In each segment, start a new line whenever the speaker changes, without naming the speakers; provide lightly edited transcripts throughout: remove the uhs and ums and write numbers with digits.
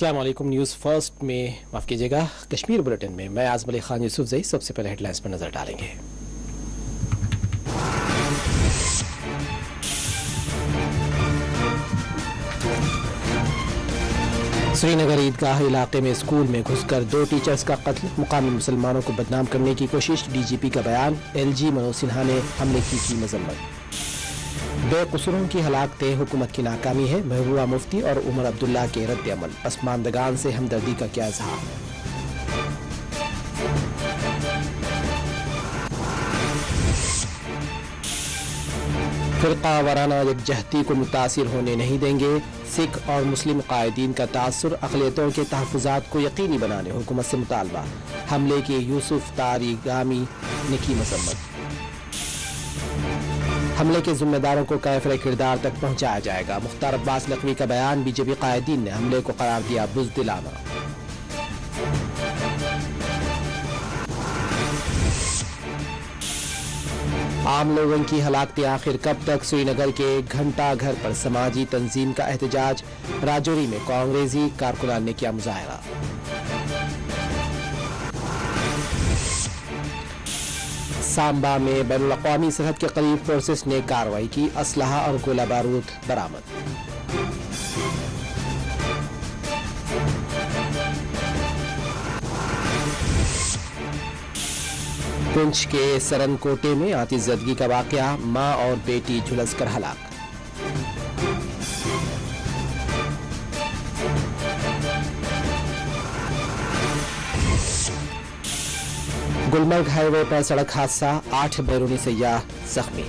अस्सलाम वालेकुम। News first में माफ़ कीजिएगा कश्मीर बुलेटिन में मैं आज़म अली खान यूसुफ जई सबसे पहले हेडलाइंस पर नजर डालेंगे। श्रीनगर ईदगाह इलाके में स्कूल में घुसकर 2 टीचर्स का कत्ल, मुकामी मुसलमानों को बदनाम करने की कोशिश, डीजीपी का बयान, एलजी मनोज सिन्हा ने हमले की मजम्मत। बेकसूरों की हलाकतें हुकूमत की नाकामी है, महबूबा मुफ्ती और उमर अब्दुल्ला के रद्द-ए-अमल, पसमानदगान से हमदर्दी का क्या इजहार। फिरका वाराना यकजहती को मुतासिर होने नहीं देंगे, सिख और मुस्लिम कायदीन का तासुर, अक़लियतों के तहफ़्फ़ुज़ात को यकीनी बनाने हुकूमत से मुतालबा, हमले के यूसुफ तारिगामी ने की मजम्मत। हमले के जिम्मेदारों को कैफ़रे किरदार तक पहुंचाया जाएगा, मुख्तार अब्बास नकवी का बयान, बीजेपी कायदीन ने हमले को करार दिया बुज़दिलाना। आम लोगों की हलाकतें आखिर कब तक, श्रीनगर के घंटा घर पर समाजी तंजीम का एहतजाज, राजौरी में कांग्रेसी कारकुनान ने किया मुजाहरा। सांबा में बैनुल-अक़वामी सरहद के करीब फोर्सेस ने कार्रवाई की, असलहा और गोला बारूद बरामद। पुंछ के सरनकोटे में आतिशज़दगी का वाक़या, मां और बेटी झुलसकर हलाक। गुलमर्ग हाईवे पर सड़क हादसा, 8 बैरूनी सय्याह जख्मी।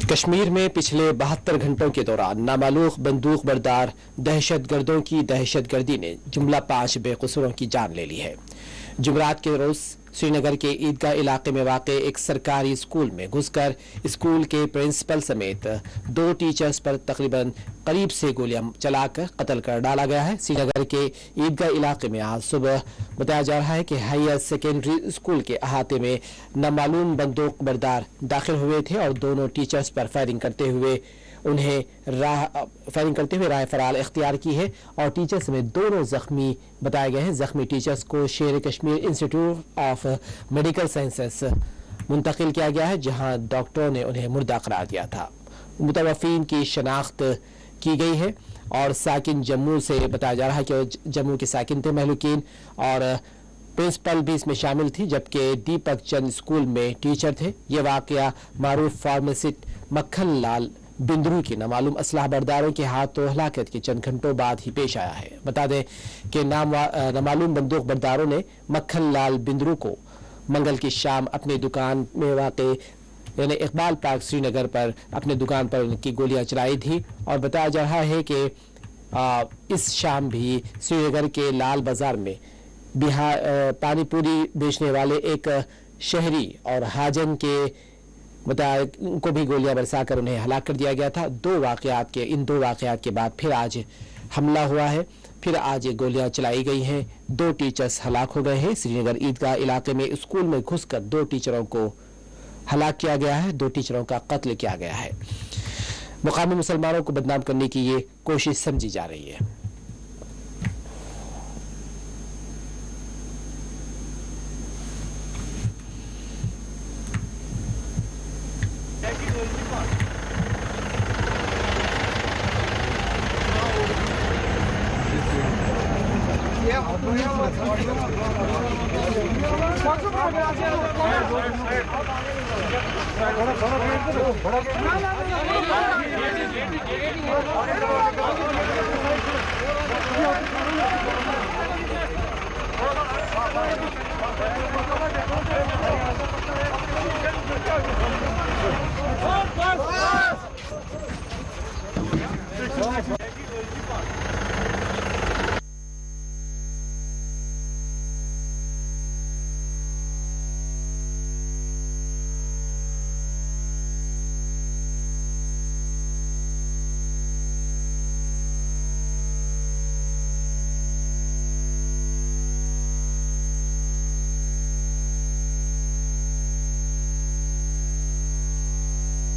कश्मीर में पिछले 72 घंटों के दौरान नामालूम बंदूक बरदार दहशतगर्दों की दहशतगर्दी ने जुमला 5 बेकसूरों की जान ले ली है। जुमरात के रोज श्रीनगर के ईदगाह इलाके में वाक़े एक सरकारी स्कूल में घुसकर स्कूल के प्रिंसिपल समेत 2 टीचर्स पर तकरीबन करीब से गोलियां चलाकर कत्ल कर डाला गया है। श्रीनगर के ईदगाह इलाके में आज सुबह बताया जा रहा है कि हायर सेकेंडरी स्कूल के अहाते में नामालूम बंदूक बरदार दाखिल हुए थे और दोनों टीचर्स पर फायरिंग करते हुए राह फरार इख्तियार की है और टीचर समेत दोनों जख्मी बताए गए हैं। जख्मी टीचर्स को शेर Kashmir institute of medical sciences मुंतकिल किया गया है, जहां डॉक्टरों ने उन्हें मुर्दा करार दिया था। मुतवफ़ीन की शनाख्त की गई है और साकिन जम्मू से बताया जा रहा है कि जम्मू के साकिन थे महलूकीन और प्रिंसिपल भी इसमें शामिल थी, जबकि दीपक चंद स्कूल में टीचर थे। ये वाक़या मारूफ फार्मासिस्ट मक्खन लाल बिंद्रू की नामालूम असलाह बरदारों के हाथों हलाकत के चंद घंटों बाद ही पेश आया है। बता दें कि नामालूम बंदूक बरदारों ने मक्खन लाल बिंद्रू को मंगल की शाम अपनी दुकान में वाक़े यानी इकबाल पार्क श्रीनगर पर अपनी दुकान पर उनकी गोलियां चलाई थी और बताया जा रहा है कि इस शाम भी श्रीनगर के लाल बाजार में पानीपुरी बेचने वाले एक शहरी और हाजन के को भी गोलियां बरसाकर उन्हें हलाक कर दिया गया था। इन दो वाक़यात के बाद फिर आज हमला हुआ है, फिर आज गोलियां चलाई गई हैं, 2 टीचर्स हलाक हो गए हैं। श्रीनगर ईदगाह इलाके में स्कूल में घुसकर 2 टीचरों को हलाक किया गया है, 2 टीचरों का कत्ल किया गया है। मुकामी मुसलमानों को बदनाम करने की ये कोशिश समझी जा रही है।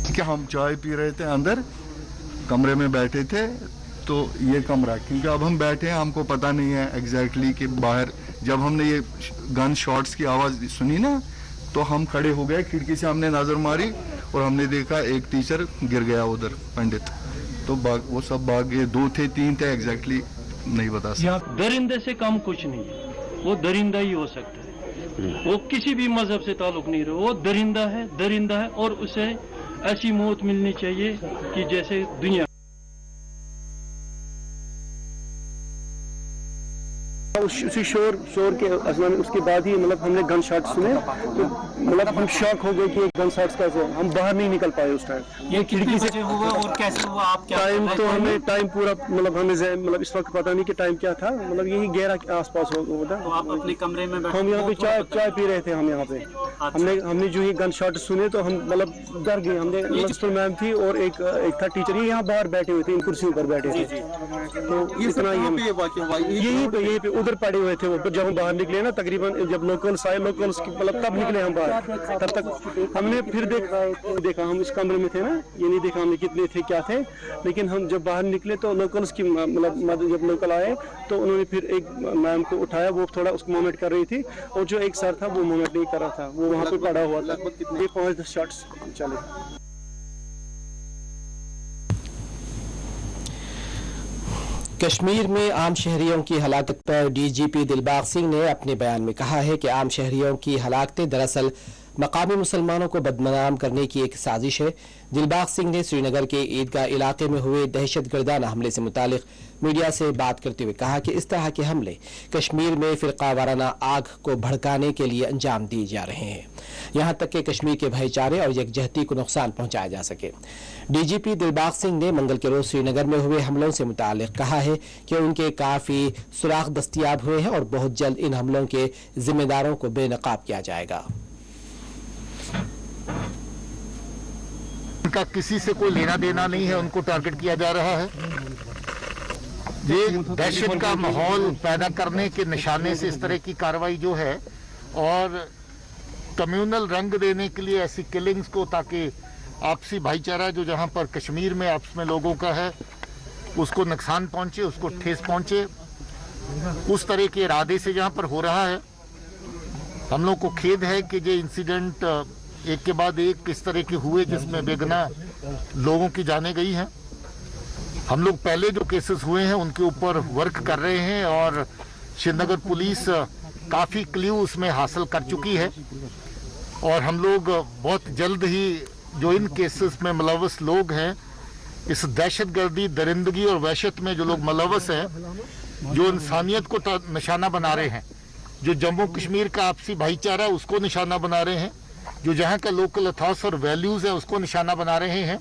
कि हम चाय पी रहे थे अंदर कमरे में बैठे थे, तो ये कमरा, क्योंकि अब हम बैठे हैं, हमको पता नहीं है एग्जैक्टली कि बाहर, जब हमने ये गन शॉट्स की आवाज़ सुनी ना, तो हम खड़े हो गए, खिड़की से हमने नज़र मारी और हमने देखा एक टीचर गिर गया उधर, पंडित, तो वो सब भाग गए, 2 थे 3 थे, एग्जैक्टली नहीं बता सकता।
दरिंदे से कम कुछ नहीं है, वो दरिंदा ही हो सकता है, वो किसी भी मजहब से ताल्लुक नहीं रहा, वो दरिंदा है और उसे ऐसी मौत मिलनी चाहिए कि जैसे दुनिया।
उसी शोर के अज़मान उसके बाद ही मतलब हमने गन शॉट सुने, तो मतलब हम शॉक हो गए कि एक गन शॉट्स का, हम बाहर नहीं निकल पाए उस टाइम।
ये खिड़की से हुआ और कैसे हुआ, आप क्या
टाइम तो हमें टाइम पूरा मतलब हमें मतलब इस वक्त पता नहीं कि टाइम क्या था, मतलब यही 11 के आसपास होता।
तो आप अपने कमरे में बैठे,
हम यहाँ पे चाय पी रहे थे, हम यहाँ पे हमने जो ही गन शॉट सुने तो हम मतलब डर गए। हमने प्रिंसिपल मैम थी और एक था टीचर, ये यहाँ बाहर बैठे हुए थे, इन कुर्सियों पर बैठे थे, तो इतना यहीं पे उधर पड़े हुए थे वो। जब हम बाहर निकले ना, तकरीबन जब लोकल्स आए, लोकल्स मतलब तब निकले हम बाहर, तब तक हमने फिर देखा हम इस कमरे में थे ना, ये नहीं देखा हमने कितने थे क्या थे, लेकिन हम जब बाहर निकले तो लोकल्स की मतलब जब लोकल आए तो उन्होंने फिर एक मैम को उठाया, वो थोड़ा उसको मूवमेंट कर रही थी, और जो एक सर था वो मूवमेंट नहीं कर रहा था, वो वहाँ पे पड़ा हुआ था। ये 5-10 शॉट्स चले।
कश्मीर में आम शहरियों की हलाकत पर डीजीपी दिलबाग सिंह ने अपने बयान में कहा है कि आम शहरियों की हलाकतें दरअसल मकामी मुसलमानों को बदनाम करने की एक साजिश है। दिलबाग सिंह ने श्रीनगर के ईदगाह इलाके में हुए दहशतगर्दाना हमले से मुतालिक मीडिया से बात करते हुए कहा कि इस तरह के हमले कश्मीर में फिरकावाराना आग को भड़काने के लिए अंजाम दिए जा रहे हैं, यहाँ तक कि कश्मीर के भाईचारे और यकजहती को नुकसान पहुंचाया जा सके। डीजीपी दिलबाग सिंह ने मंगल के रोज श्रीनगर में हुए हमलों से मुतालिक कहा है कि उनके काफी सुराग दस्तियाब हुए हैं और बहुत जल्द इन हमलों के जिम्मेदारों को बेनकाब किया जाएगा।
उनका किसी से कोई लेना देना नहीं है, उनको टारगेट किया जा रहा है। ये दहशत का माहौल पैदा करने के निशाने से इस तरह की कार्रवाई जो है, और कम्युनल रंग देने के लिए ऐसी किलिंग्स को, ताकि आपसी भाईचारा जो जहां पर कश्मीर में आपस में लोगों का है उसको नुकसान पहुंचे, उसको ठेस पहुंचे, उस तरह के इरादे से जहां पर हो रहा है। हम लोग को खेद है कि ये इंसिडेंट एक के बाद एक किस तरह के हुए जिसमें बेगुनाह लोगों की जानें गई हैं। हम लोग पहले जो केसेस हुए हैं उनके ऊपर वर्क कर रहे हैं और श्रीनगर पुलिस काफ़ी क्ल्यू उसमें हासिल कर चुकी है, और हम लोग बहुत जल्द ही जो इन केसेस में मुलव्वस लोग हैं, इस दहशतगर्दी, दरिंदगी और वहशत में जो लोग मुलव्वस हैं, जो इंसानियत को निशाना बना रहे हैं, जो जम्मू कश्मीर का आपसी भाईचारा उसको निशाना बना रहे हैं, जो जहाँ का लोकल अथॉस और वैल्यूज है उसको निशाना बना रहे हैं,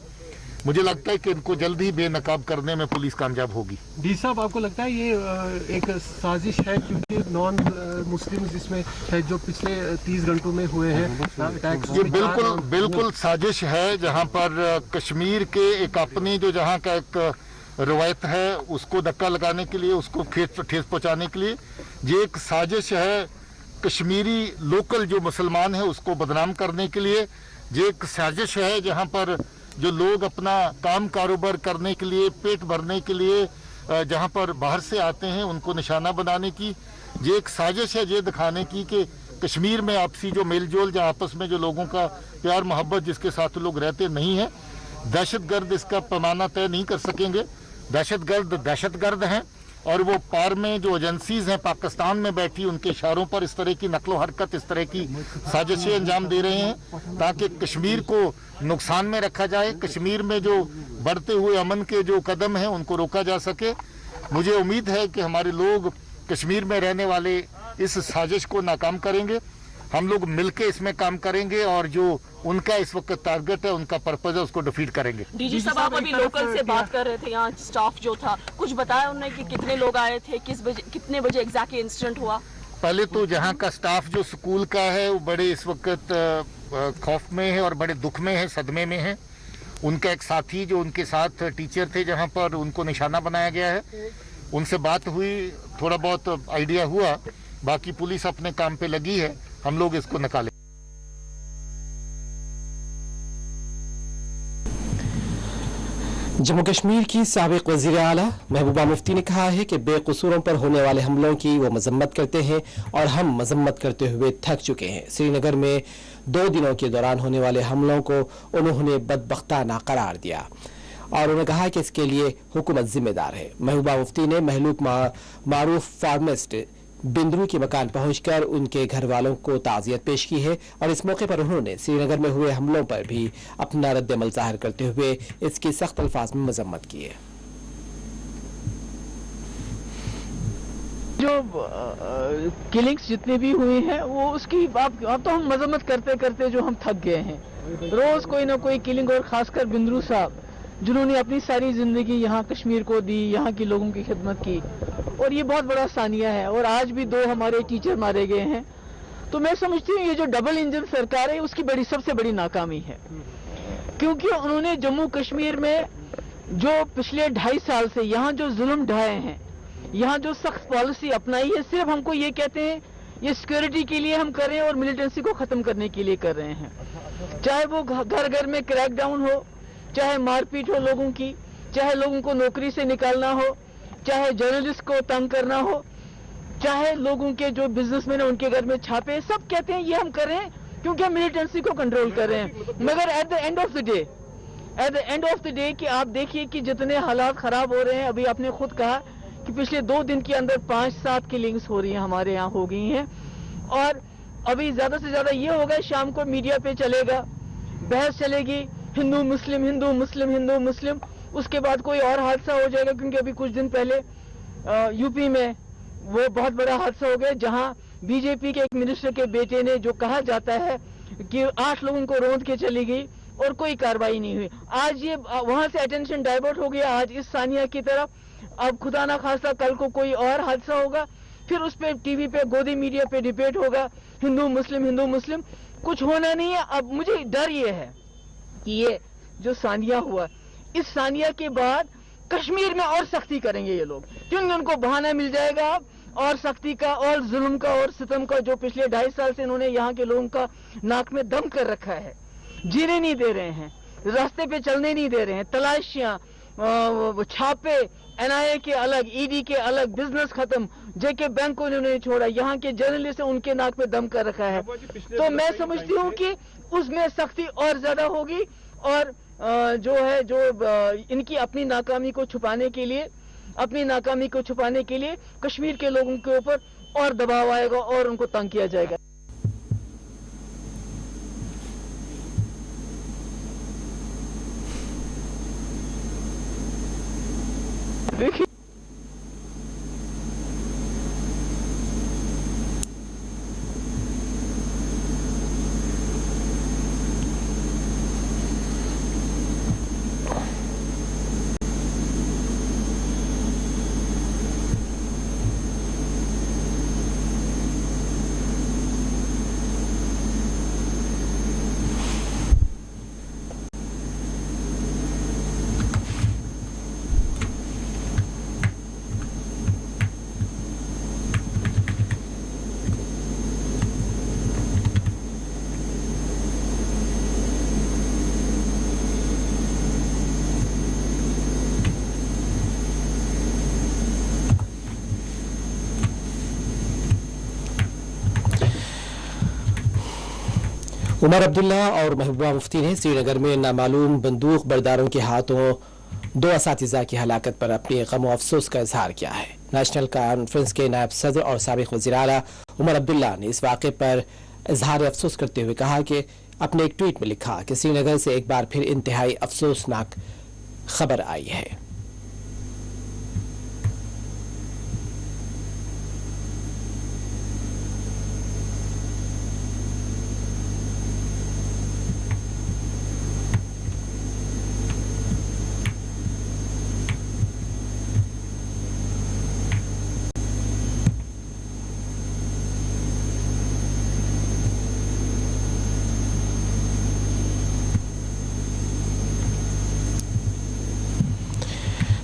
मुझे लगता है कि इनको जल्द ही बेनकाब करने में पुलिस कामयाब होगी।
डी साहब, आपको लगता है ये एक साजिश है, क्योंकि नॉन मुस्लिम इसमें है जो पिछले 30 घंटों में हुए हैं अटैक्स?
ये बिल्कुल साजिश है, जहाँ पर कश्मीर के एक अपनी जो जहाँ का एक रवायत है उसको धक्का लगाने के लिए, उसको ठेस पहुँचाने के लिए ये एक साजिश है। कश्मीरी लोकल जो मुसलमान है उसको बदनाम करने के लिए ये एक साजिश है, जहाँ पर जो लोग अपना काम कारोबार करने के लिए, पेट भरने के लिए जहाँ पर बाहर से आते हैं उनको निशाना बनाने की ये एक साजिश है, ये दिखाने की कि कश्मीर में आपसी जो मेलजोल, जो आपस में जो लोगों का प्यार मोहब्बत जिसके साथ लोग रहते नहीं है, दहशतगर्द इसका पैमाना तय नहीं कर सकेंगे। दहशतगर्द हैं, और वो पार में जो एजेंसीज हैं पाकिस्तान में बैठी, उनके इशारों पर इस तरह की नकलो हरकत, इस तरह की साजिशें अंजाम दे रहे हैं ताकि कश्मीर को नुकसान में रखा जाए, कश्मीर में जो बढ़ते हुए अमन के जो कदम हैं उनको रोका जा सके। मुझे उम्मीद है कि हमारे लोग कश्मीर में रहने वाले इस साजिश को नाकाम करेंगे। हम लोग मिलकर इसमें काम करेंगे और जो उनका इस वक्त टारगेट है, उनका पर्पज है, उसको डिफीट करेंगे।
डीजी साहब, आप अभी लोकल से बात कर रहे थे, यहाँ स्टाफ जो था कुछ बताया उन्होंने कि कितने लोग आए थे, कितने बजे एग्जैक्टली इंसिडेंट हुआ?
पहले तो जहाँ का स्टाफ जो स्कूल का है वो बड़े इस वक्त खौफ में है और बड़े दुख में है, सदमे में है। उनका एक साथी जो उनके साथ टीचर थे जहाँ पर उनको निशाना बनाया गया है, उनसे बात हुई, थोड़ा बहुत आइडिया हुआ, बाकी पुलिस अपने काम पे लगी है, हम लोग इसको निकालें।
जम्मू कश्मीर की साबिक वज़ीर आला महबूबा मुफ्ती ने कहा है कि बेकसूरों पर होने वाले हमलों की वो मजम्मत करते हैं और हम मजम्मत करते हुए थक चुके हैं। श्रीनगर में 2 दिनों के दौरान होने वाले हमलों को उन्होंने बदबख्ताना करार दिया और उन्होंने कहा कि इसके लिए हुकूमत जिम्मेदार है। महबूबा मुफ्ती ने महलूक मारूफ फार्मिस्ट बिंदरू के मकान पहुंचकर उनके घर वालों को ताज़ियत पेश की है और इस मौके पर उन्होंने श्रीनगर में हुए हमलों पर भी अपना रद्द-ए-अमल जाहिर करते हुए इसकी सख्त अल्फाज में मजम्मत की है।
जो किलिंग्स जितने भी हुए हैं वो उसकी अब तो हम मजम्मत करते करते जो हम थक गए हैं। रोज कोई ना कोई किलिंग, और खासकर बिंदरू साहब जिन्होंने अपनी सारी जिंदगी यहाँ कश्मीर को दी, यहाँ के लोगों की खिदमत की, और ये बहुत बड़ा सानिया है। और आज भी 2 हमारे टीचर मारे गए हैं। तो मैं समझती हूँ ये जो डबल इंजन सरकार है उसकी सबसे बड़ी नाकामी है, क्योंकि उन्होंने जम्मू कश्मीर में जो पिछले 2.5 साल से यहाँ जो जुल्म ढाए हैं, यहाँ जो सख्त पॉलिसी अपनाई है, सिर्फ हमको ये कहते हैं ये सिक्योरिटी के लिए हम कर रहे हैं और मिलिटेंसी को खत्म करने के लिए कर रहे हैं। चाहे वो घर घर में क्रैकडाउन हो, चाहे मारपीट हो लोगों की, चाहे लोगों को नौकरी से निकालना हो, चाहे जर्नलिस्ट को तंग करना हो, चाहे लोगों के जो बिजनेसमैन है उनके घर में छापे, सब कहते हैं ये हम कर रहे हैं क्योंकि हम मिलिटेंसी को कंट्रोल कर रहे हैं। मगर at the end of the day कि आप देखिए कि जितने हालात खराब हो रहे हैं, अभी आपने खुद कहा कि पिछले 2 दिन के अंदर 5-7 किलिंग्स हो रही हैं, हमारे यहाँ हो गई हैं। और अभी ज्यादा से ज्यादा ये होगा, शाम को मीडिया पे चलेगा, बहस चलेगी, हिंदू मुस्लिम, हिंदू मुस्लिम, हिंदू मुस्लिम। उसके बाद कोई और हादसा हो जाएगा, क्योंकि अभी कुछ दिन पहले यूपी में वो बहुत बड़ा हादसा हो गया, जहां बीजेपी के एक मिनिस्टर के बेटे ने, जो कहा जाता है कि 8 लोगों को रौंद के चली गई और कोई कार्रवाई नहीं हुई। आज ये वहां से अटेंशन डाइवर्ट हो गया, आज इस सानिया की तरफ। अब खुदा ना खास्ता कल को कोई और हादसा होगा, फिर उस पे टीवी पे, गोदी मीडिया पे डिबेट होगा, हिंदू मुस्लिम, हिंदू मुस्लिम। कुछ होना नहीं है। अब मुझे डर ये है कि ये जो सानिया हुआ, इस सानिया के बाद कश्मीर में और सख्ती करेंगे ये लोग, क्योंकि उनको बहाना मिल जाएगा और सख्ती का, और जुल्म का, और सितम का, जो पिछले 2.5 साल से इन्होंने यहाँ के लोगों का नाक में दम कर रखा है। जीने नहीं दे रहे हैं, रास्ते पे चलने नहीं दे रहे हैं, तलाशियां, छापे, NIA के अलग, ED के अलग, बिजनेस खत्म, JK बैंक को उन्होंने छोड़ा, यहाँ के जर्नलिस्ट उनके नाक में दम कर रखा है। तो मैं समझती हूँ कि उसमें सख्ती और ज्यादा होगी, और जो है, जो इनकी अपनी नाकामी को छुपाने के लिए कश्मीर के लोगों के ऊपर और दबाव आएगा और उनको तंग किया जाएगा। देखिए,
उमर अब्दुल्ला और महबूबा मुफ्ती ने श्रीनगर में नामालूम बंदूक बरदारों के हाथों 2 असातिज़ा की हलाकत पर अपने गम और अफसोस का इजहार किया है। नेशनल कॉन्फ्रेंस के नायब सदर और साबिक वज़ीर आला उमर अब्दुल्ला ने इस वाक़े पर इजहार अफसोस करते हुए कहा कि अपने एक ट्वीट में लिखा कि श्रीनगर से एक बार फिर इंतहाई अफसोसनाक खबर आई है।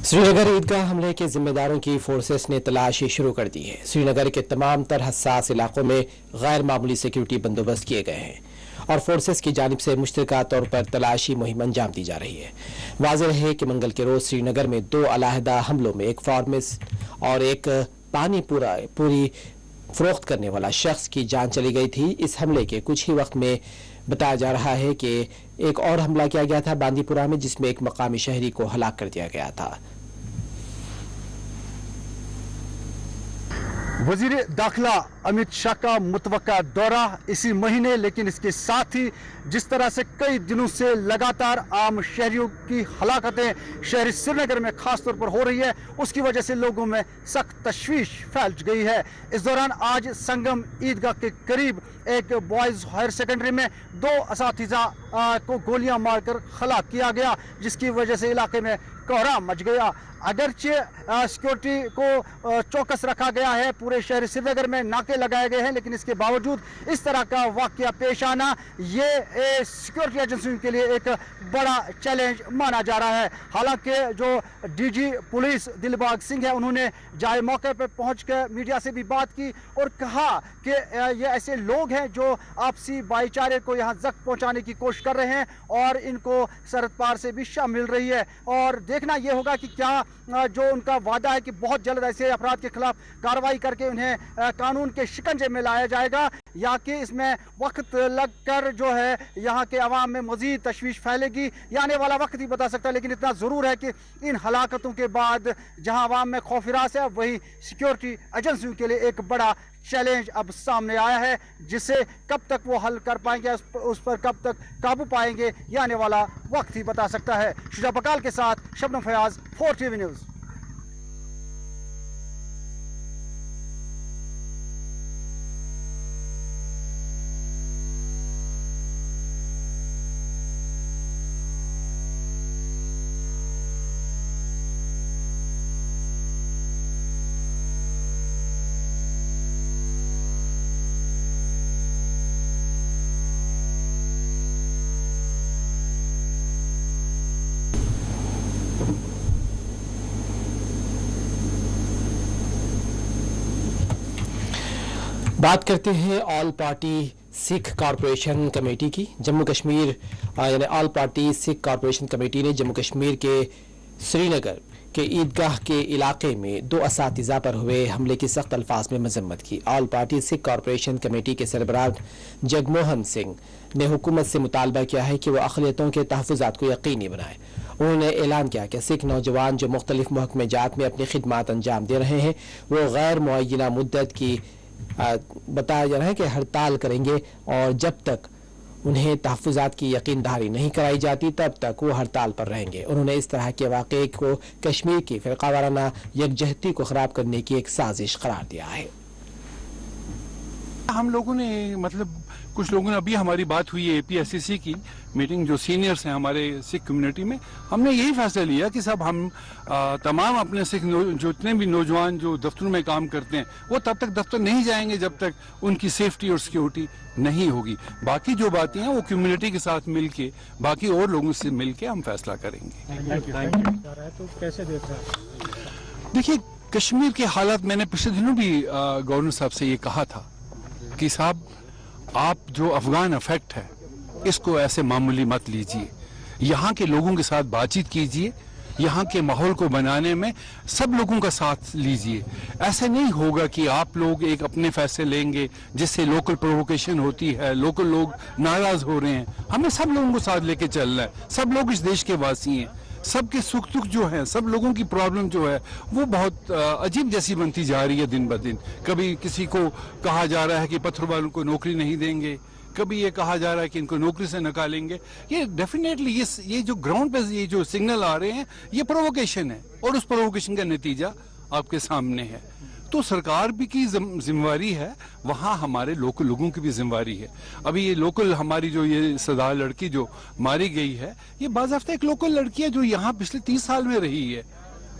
श्रीनगर ईदगाह हमले के जिम्मेदारों की फोर्सेस ने तलाशी शुरू कर दी है। श्रीनगर के तमाम तर हसास इलाकों में गैर मामूली सिक्योरिटी बंदोबस्त किए गए हैं और फोर्सेस की जानिब से मुश्तरका तौर पर तलाशी मुहिम अंजाम दी जा रही है। वाज़ेह है कि मंगल के रोज श्रीनगर में 2 अलहदा हमलों में एक फार्मासिस्ट और एक पानी पूरी फरोख्त करने वाला शख्स की जान चली गई थी। इस हमले के कुछ ही वक्त में बताया जा रहा है कि एक और हमला किया गया था बांदीपुरा में, जिसमें एक मकामी शहरी को हलाक कर दिया गया था।
वजीर दाखिला अमित शाह का मुतवक्का दौरा इसी महीने, लेकिन इसके साथ ही जिस तरह से कई दिनों से लगातार आम शहरियों की हलाकतें शहरी श्रीनगर में खास तौर पर हो रही है, उसकी वजह से लोगों में सख्त तशवीश फैल गई है। इस दौरान आज संगम ईदगाह के करीब एक बॉयज हायर सेकेंडरी में 2 असातिज़ा को गोलियां मारकर हलाक किया गया, जिसकी वजह से इलाके में कोहराम मच गया। अगरचे सिक्योरिटी को चौकस रखा गया है, पूरे शहर श्रीनगर में नाके लगाए गए हैं, लेकिन इसके बावजूद इस तरह का वाकया पेश आना ये सिक्योरिटी एजेंसियों के लिए एक बड़ा चैलेंज माना जा रहा है। हालांकि जो डीजी पुलिस दिलबाग सिंह है, उन्होंने जाए मौके पर पहुंचकर मीडिया से भी बात की और कहा कि ये ऐसे लोग हैं जो आपसी भाईचारे को यहाँ जख्म पहुंचाने की कोशिश कर रहे हैं और इनको सरहद पार से भी शामिल मिल रही है। और देखना यह होगा कि क्या जो उनका वादा है कि बहुत जल्द ऐसे अपराध के खिलाफ कार्रवाई करके उन्हें कानून के शिकंजे में लाया जाएगा, या कि इसमें वक्त लगकर जो है यहाँ के अवाम में मजीद तशवीश फैलेगी, ये आने वाला वक्त ही बता सकता है। लेकिन इतना ज़रूर है कि इन हलाकतों के बाद जहाँ अवाम में खौफिरास है, वही सिक्योरिटी एजेंसियों के लिए एक बड़ा चैलेंज अब सामने आया है, जिसे कब तक वो हल कर पाएंगे, उस पर कब तक काबू पाएंगे, ये आने वाला वक्त ही बता सकता है। शुजा बकाल के साथ शबनम फयाज, 4 TV न्यूज़।
बात करते हैं all party Sikh corporation committee की। जम्मू कश्मीर यानी all party Sikh corporation committee ने जम्मू कश्मीर के श्रीनगर के ईदगाह के इलाके में 2 असातिज़ा पर हुए हमले की सख्त अल्फाज में मजम्मत की। All party Sikh corporation committee के सरबराह जगमोहन सिंह ने हुकूमत से मुतालबा किया है कि वह अक़लियतों के तहफ़्फ़ुज़ात को यकीनी बनाए। उन्होंने ऐलान किया कि सिख नौजवान जो मुख्तलिफ महकमे जात में अपनी खिदमात अंजाम दे रहे हैं, वो गैर मुअय्यना मुद्दत की बताया जा रहा है कि हड़ताल करेंगे और जब तक उन्हें तहफ़्फ़ुज़ात की यकीनदारी नहीं कराई जाती तब तक वो हड़ताल पर रहेंगे। उन्होंने इस तरह के वाक़े को कश्मीर की फ़िरक़ावाराना यकजहती को ख़राब करने की एक साजिश करार दिया है।
हम लोगों ने मतलब कुछ लोगों ने अभी हमारी बात हुई है APSCC की मीटिंग, जो सीनियर्स हैं हमारे सिख कम्युनिटी में, हमने यही फैसला लिया कि सब हम तमाम अपने सिख जितने भी नौजवान जो दफ्तरों में काम करते हैं वो तब तक दफ्तर नहीं जाएंगे जब तक उनकी सेफ्टी और सिक्योरिटी नहीं होगी। बाकी जो बातें हैं वो कम्युनिटी के साथ मिलके, बाकी और लोगों से मिलके हम फैसला करेंगे।
तो कैसे देख रहे हैं?
देखिए, कश्मीर के हालात, मैंने पिछले दिनों भी गवर्नर साहब से ये कहा था कि साहब आप जो अफगान अफेक्ट है इसको ऐसे मामूली मत लीजिए, यहाँ के लोगों के साथ बातचीत कीजिए, यहाँ के माहौल को बनाने में सब लोगों का साथ लीजिए। ऐसे नहीं होगा कि आप लोग एक अपने फैसले लेंगे जिससे लोकल प्रोवोकेशन होती है, लोकल लोग नाराज हो रहे हैं। हमें सब लोगों को साथ लेके चलना है, सब लोग इस देश के वासी हैं, सबके सुख दुख जो है, सब लोगों की प्रॉब्लम जो है वो बहुत अजीब जैसी बनती जा रही है दिन ब दिन। कभी किसी को कहा जा रहा है कि पत्थर वालों को नौकरी नहीं देंगे, कभी ये कहा जा रहा है कि इनको नौकरी से निकालेंगे। ये डेफिनेटली ये जो ग्राउंड पे ये जो सिग्नल आ रहे हैं ये प्रोवोकेशन है और उस प्रोवोकेशन का नतीजा आपके सामने है। तो सरकार भी की जिम्मेवारी है, वहाँ हमारे लोकल लोगों की भी जिम्मेवारी है। अभी ये लोकल हमारी जो ये सदा लड़की जो मारी गई है, ये बाज़ाफ्ता एक लोकल लड़की है जो यहाँ पिछले 30 साल में रही है।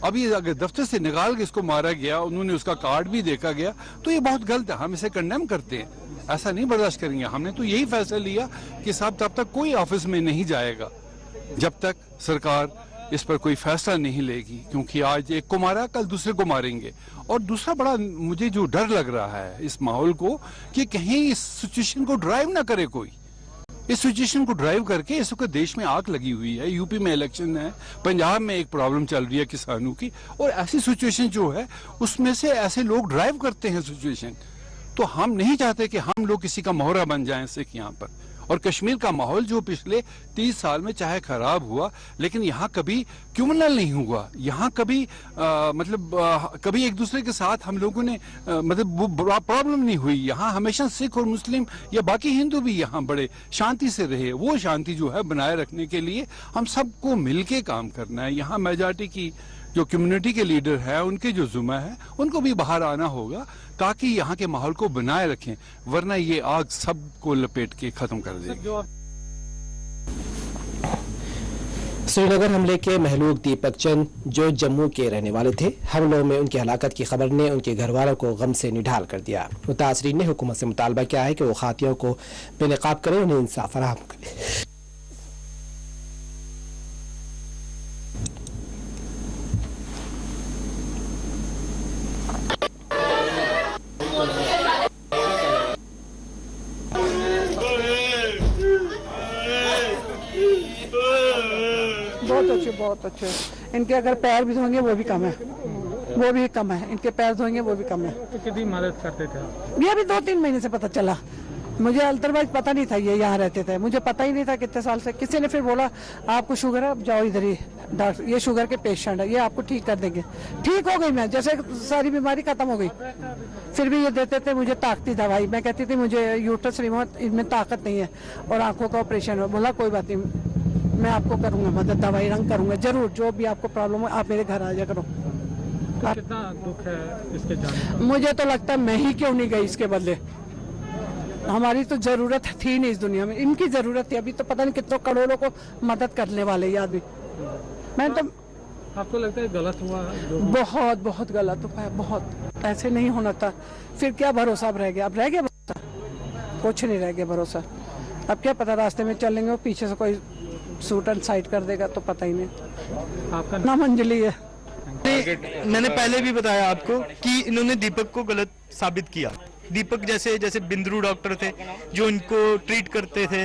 अभी अगर दफ्तर से निकाल के इसको मारा गया, उन्होंने उसका कार्ड भी देखा गया, तो ये बहुत गलत है। हम इसे कंडेम करते हैं, ऐसा नहीं बर्दाश्त करेंगे। हमने तो यही फैसला लिया कि साहब तब तक कोई ऑफिस में नहीं जाएगा जब तक सरकार इस पर कोई फैसला नहीं लेगी, क्योंकि आज एक को मारा कल दूसरे को मारेंगे। और दूसरा बड़ा मुझे जो डर लग रहा है इस माहौल को, कि कहीं इस सिचुएशन को ड्राइव ना करे कोई। इस सिचुएशन को ड्राइव करके इस वक्त देश में आग लगी हुई है, यूपी में इलेक्शन है, पंजाब में एक प्रॉब्लम चल रही है किसानों की, और ऐसी सिचुएशन जो है उसमें से ऐसे लोग ड्राइव करते हैं सिचुएशन। तो हम नहीं चाहते कि हम लोग किसी का मोहरा बन जाएं इससे यहाँ पर। और कश्मीर का माहौल जो पिछले 30 साल में चाहे खराब हुआ, लेकिन यहाँ कभी क्रिमिनल नहीं हुआ, यहाँ कभी कभी एक दूसरे के साथ हम लोगों ने मतलब वो प्रॉब्लम नहीं हुई। यहाँ हमेशा सिख और मुस्लिम या बाकी हिंदू भी यहाँ बड़े शांति से रहे। वो शांति जो है बनाए रखने के लिए हम सबको मिलके काम करना है। यहाँ मेजॉरिटी की जो कम्युनिटी के लीडर है, उनके जो जुम्मा है, उनको भी बाहर आना होगा ताकि यहाँ के माहौल को बनाए रखें, वरना ये आग सबको लपेट के खत्म कर देगी।
श्रीनगर हमले के महलूक दीपक चंद जो जम्मू के रहने वाले थे, हमलों में उनकी हलाकत की खबर ने उनके घर वालों को गम से निढाल कर दिया। मुतासरीन ने हुकूमत से मुतालबा किया है कि वो खातियों को बेनकाब करे, उन्हें इंसाफ फराहम करे।
बहुत अच्छे। इनके अगर पैर भी धोएंगे वो भी कम है, वो भी कम है। इनके पैर धोएंगे वो भी कम है।
तो कितनी मदद करते थे?
ये भी 2-3 महीने से पता चला। मुझे अल्तरवाइज पता नहीं था ये यहाँ रहते थे, मुझे पता ही नहीं था कितने साल से। किसी ने फिर बोला आपको शुगर है, अब जाओ इधर ही डॉक्टर, ये शुगर के पेशेंट है, ये आपको ठीक कर देंगे। ठीक हो गई मैं, जैसे सारी बीमारी खत्म हो गई। फिर भी ये देते थे मुझे ताकती दवाई। मैं कहती थी मुझे यूट्रस रिमूव, इनमें ताकत नहीं है और आंखों का ऑपरेशन है। बोला कोई बात नहीं, मैं आपको करूंगा मदद, दवाई रंग करूंगा जरूर, जो भी आपको प्रॉब्लम हो आप मेरे घर आ जा करो।
तो कितना दुख है इसके जाने?
मुझे तो लगता है मैं ही क्यों नहीं गई इसके बदले। हमारी तो जरूरत थी नहीं इस दुनिया में, इनकी जरूरत थी। अभी तो पता नहीं कितनों करोड़ों को मदद करने वाले ये आदमी। मैं तो
आपको लगता है गलत हुआ?
बहुत बहुत गलत हुआ है, बहुत। ऐसे नहीं होना था। फिर क्या भरोसा अब रह गया? अब रह गया भरोसा? कुछ नहीं रह गया भरोसा। अब क्या पता रास्ते में चलेंगे और पीछे से कोई सूट एंड साइड कर देगा तो पता ही नहीं।
आपका
नाम अंजलि है।
मैंने पहले भी बताया आपको कि इन्होंने दीपक को गलत साबित किया। दीपक जैसे बिंद्रू डॉक्टर थे जो इनको ट्रीट करते थे,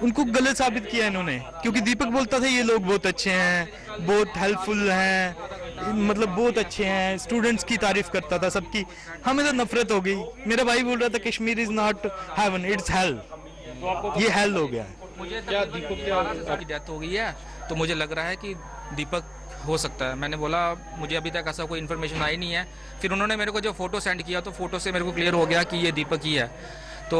उनको गलत साबित किया इन्होंने। क्योंकि दीपक बोलता था ये लोग बहुत अच्छे हैं, बहुत हेल्पफुल हैं, मतलब बहुत अच्छे हैं, स्टूडेंट्स की तारीफ करता था सबकी। हमें तो नफरत हो गई। मेरा भाई बोल रहा था Kashmir is not heaven, it's hell. ये हेल हो गया है।
मुझे क्या दीपक की डेथ हो गई है तो मुझे लग रहा है कि दीपक हो सकता है। मैंने बोला मुझे अभी तक ऐसा कोई इन्फॉर्मेशन आई नहीं है। फिर उन्होंने मेरे को जो फोटो सेंड किया तो फोटो से मेरे को क्लियर हो गया कि ये दीपक ही है। तो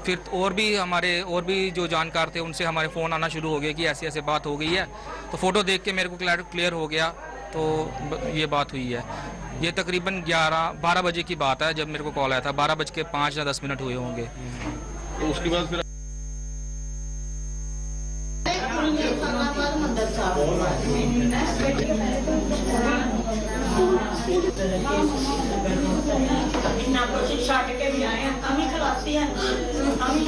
फिर और भी जो जानकार थे उनसे हमारे फ़ोन आना शुरू हो गए कि ऐसी ऐसी बात हो गई है। तो फोटो देख के मेरे को क्लियर हो गया, तो ये बात हुई है। ये तकरीबन 12 बजे की बात है जब मेरे को कॉल आया था। 12:05 या 10 मिनट हुए होंगे।
तो उसके बाद फिर
छाट के भी आए हैं, हम ही खिलाती हैं, हम ही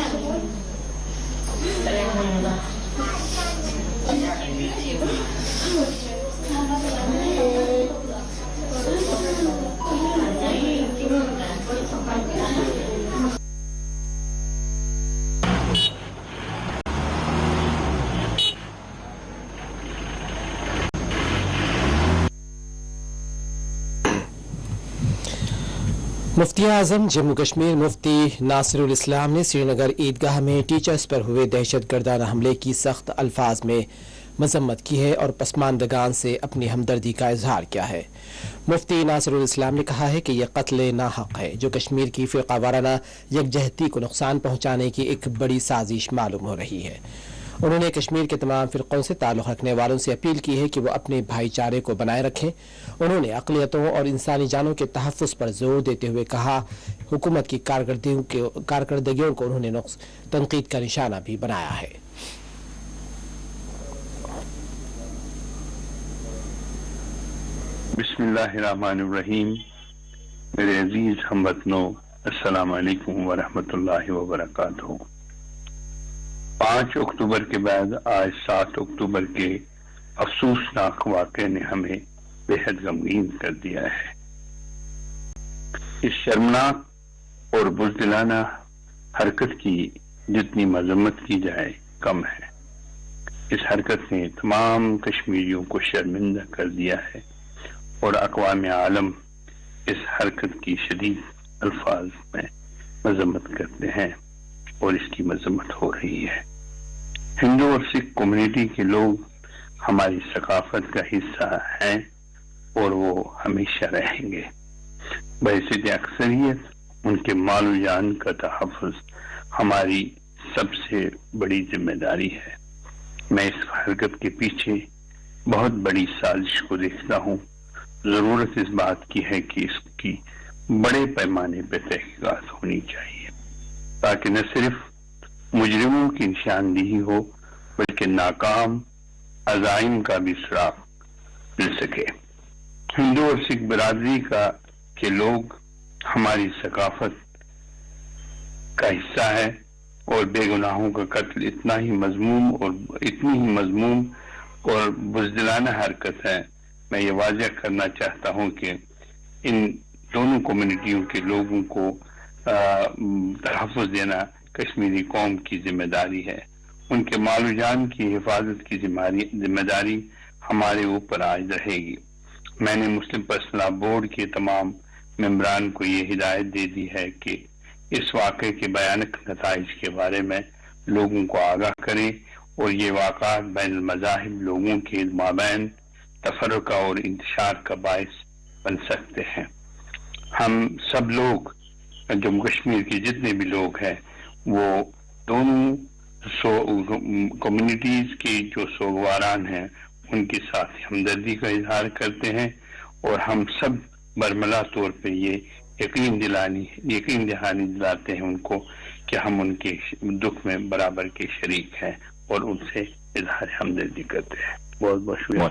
मुफ्ती आजम जम्मू कश्मीर मुफ्ती नासिरुल इस्लाम ने श्रीनगर ईदगाह में टीचर्स पर हुए दहशतगर्दाना हमले की सख्त अल्फाज में मजम्मत की है और पसमानदगान से अपनी हमदर्दी का इजहार किया है। मुफ्ती नासिरुल इस्लाम ने कहा है कि यह कत्ल नाहक है जो कश्मीर की फ़िरक़ावाराना यकजहती को नुकसान पहुँचाने की एक बड़ी साजिश मालूम हो रही है। उन्होंने कश्मीर के तमाम फ़िरक़ों से ताल्लुक़ रखने वालों से अपील की है कि वो अपने भाईचारे को बनाए रखें। उन्होंने अक़लियतों और इंसानी जानों के तहफ़्फ़ुज़ पर जोर देते हुए कहा हुकूमत की कारकर्दगियों को उन्होंने तनक़ीद का निशाना भी बनाया है।
बिस्मिल्लाहिर्रहमानिर्रहीम। मेरे अजीज हमवतनों, अस्सलाम वालेकुम व रहमतुल्लाहि व बरकातहू। 5 अक्टूबर के बाद आज 7 अक्टूबर के अफसोसनाक वाक़े ने हमें बेहद गमगीन कर दिया है। इस शर्मनाक और बुज़दिलाना हरकत की जितनी मजम्मत की जाए कम है। इस हरकत ने तमाम कश्मीरियों को शर्मिंदा कर दिया है और अक़वाम आलम इस हरकत की शदीद अल्फाज में मजम्मत करते हैं और इसकी मजम्मत हो रही है। हिंदू और सिख कम्युनिटी के लोग हमारी सकाफत का हिस्सा हैं और वो हमेशा रहेंगे। बहैसियत अक्सरियत उनके माल जान का तहफ़्फ़ुज़ हमारी सबसे बड़ी जिम्मेदारी है। मैं इस हरकत के पीछे बहुत बड़ी साजिश को देखता हूँ। जरूरत इस बात की है कि इसकी बड़े पैमाने पर तहकीकात होनी चाहिए ताकि न सिर्फ मुजरिमों की निशानदेही हो बल्कि नाकाम अज़ाइम का भी सुराग मिल सके। हिंदू और सिख बिरादरी के लोग हमारी सकाफत का हिस्सा है और बेगुनाहों का कत्ल इतनी ही मजमूम और बुज़दिलाना हरकत है। मैं ये वाज़ेह करना चाहता हूँ कि इन दोनों कम्युनिटियों के लोगों को तहफ़्फ़ुज़ देना कश्मीरी कौम की जिम्मेदारी है। उनके माल जान की हिफाजत की जिम्मेदारी हमारे ऊपर आज रहेगी। मैंने मुस्लिम पर्सनल लॉ बोर्ड के तमाम मेंबरान को ये हिदायत दे दी है कि इस वाक़े के भयानक नताइज के बारे में लोगों को आगाह करें और ये वाक़ात बैन मज़ाहिब लोगों के माबैन तफर्रुक़ और इंतशार का बायस बन सकते हैं। हम सब लोग जम्मू कश्मीर के जितने भी लोग हैं वो दोनों कम्युनिटीज के जो सोगवारान हैं उनके साथ हमदर्दी का इजहार करते हैं और हम सब बरमला तौर पे ये यकीन दहानी दिलाते हैं उनको कि हम उनके दुख में बराबर के शरीक हैं और उनसे इजहार हमदर्दी करते हैं। बहुत बहुत शुक्रिया।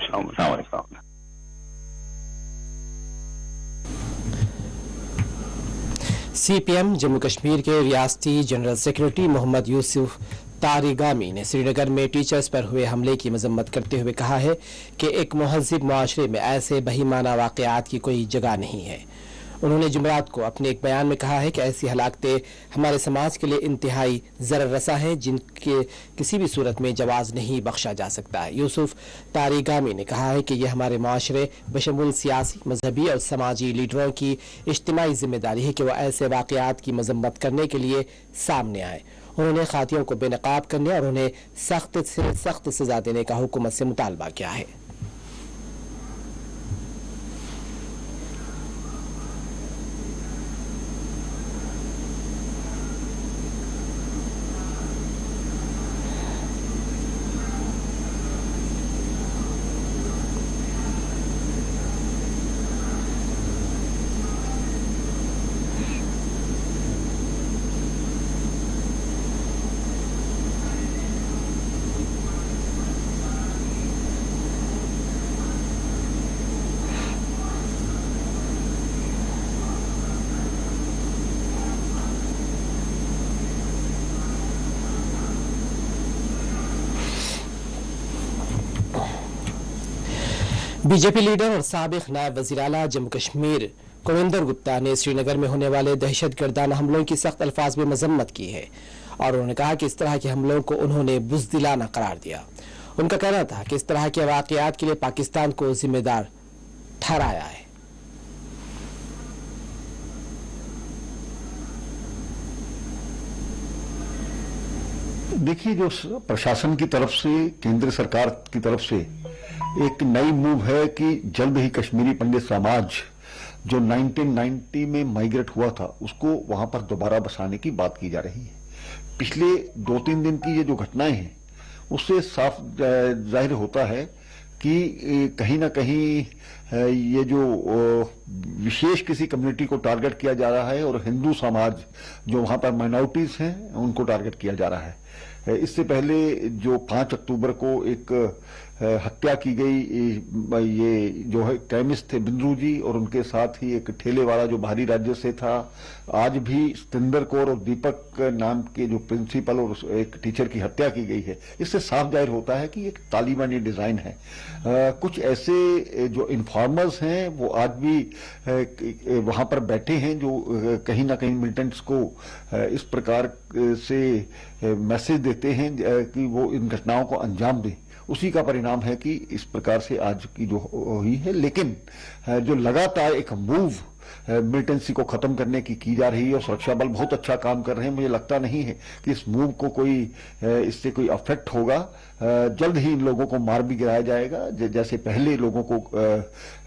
CPM जम्मू कश्मीर के रियासती जनरल सेक्रेटरी मोहम्मद यूसुफ तारिगामी ने श्रीनगर में टीचर्स पर हुए हमले की मजम्मत करते हुए कहा है कि एक महज़िब मुआशरे में ऐसे बहीमाना वाक़यात की कोई जगह नहीं है। उन्होंने जुमेरात को अपने एक बयान में कहा है कि ऐसी हलाकतें हमारे समाज के लिए इंतहाई ज़रर रसा हैं जिनके किसी भी सूरत में जवाज़ नहीं बख्शा जा सकता है। यूसुफ तारिगामी ने कहा है कि यह हमारे माशरे बशमूल सियासी, मजहबी और समाजी लीडरों की इज्तिमाई जिम्मेदारी है कि वह ऐसे वाक़यात की मजम्मत करने के लिए सामने आए। उन्होंने खातियों को बेनकाब करने और उन्हें सख्त से सख्त सजा देने का हुकूमत से मुतालबा किया है। बीजेपी लीडर और साबिक नायब वज़ीर आला जम्मू कश्मीर कुविंदर गुप्ता ने श्रीनगर में होने वाले दहशतगर्दाना हमलों की सख्त अल्फाज में मजम्मत की है और उन्होंने कहा कि इस तरह के हमलों को उन्होंने बुज़दिलाना करार दिया। उनका कहना था कि इस तरह के वाक़यात के लिए पाकिस्तान को जिम्मेदार ठहराया है।
देखिए, जो प्रशासन की तरफ से, केंद्र सरकार की तरफ से एक नई मूव है कि जल्द ही कश्मीरी पंडित समाज जो 1990 में माइग्रेट हुआ था उसको वहां पर दोबारा बसाने की बात की जा रही है। पिछले 2-3 दिन की ये जो घटनाएं हैं उससे साफ जाहिर होता है कि कहीं ना कहीं ये जो विशेष किसी कम्युनिटी को टारगेट किया जा रहा है और हिंदू समाज जो वहां पर माइनॉरिटीज हैं उनको टारगेट किया जा रहा है। इससे पहले जो 5 अक्टूबर को एक हत्या की गई। ये जो है केमिस्ट थे बिंद्रू जी, और उनके साथ ही एक ठेले वाला जो बाहरी राज्य से था। आज भी सतिंदर कौर और दीपक नाम के जो प्रिंसिपल और एक टीचर की हत्या की गई है। इससे साफ जाहिर होता है कि एक तालिबानी डिजाइन है। कुछ ऐसे जो इन्फॉर्मर्स हैं वो आज भी वहां पर बैठे हैं जो कहीं ना कहीं मिलिटेंट्स को इस प्रकार से मैसेज देते हैं कि वो इन घटनाओं को अंजाम दें। उसी का परिणाम है कि इस प्रकार से आज की जो हुई है। लेकिन जो लगातार एक मूव मिलिटेंसी को खत्म करने की जा रही है और सुरक्षा बल बहुत अच्छा काम कर रहे हैं, मुझे लगता नहीं है कि इस मूव को कोई इससे कोई अफेक्ट होगा। जल्द ही इन लोगों को मार भी गिराया जाएगा जैसे पहले लोगों को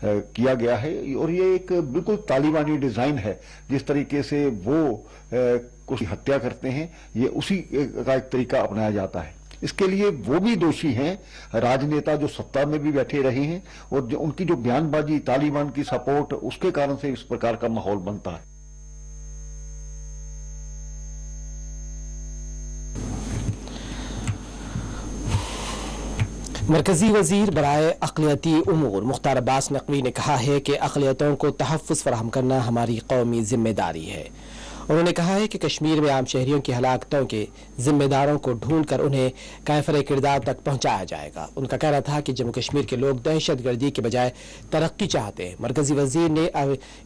किया गया है। और ये एक बिल्कुल तालिबानी डिजाइन है। जिस तरीके से वो कुछ हत्या करते हैं, ये उसी का एक तरीका अपनाया जाता है। इसके लिए वो भी दोषी हैं, राजनेता जो सत्ता में भी बैठे रहे हैं, और जो उनकी जो बयानबाजी, तालिबान की सपोर्ट, उसके कारण से इस प्रकार का माहौल बनता है।
मरकजी वजीर बराए अक़लियती उमूर मुख्तार अब्बास नकवी ने कहा है कि अक़लियतों को तहफ़्फ़ुज़ फराहम करना हमारी कौमी जिम्मेदारी है। उन्होंने कहा है कि कश्मीर में आम शहरियों की हलाकतों के जिम्मेदारों को ढूंढ कर उन्हें कायफर किरदार तक पहुंचाया जाएगा। उनका कहना था कि जम्मू कश्मीर के लोग दहशत गर्दी के बजाय तरक्की चाहते हैं। मरकजी वजीर ने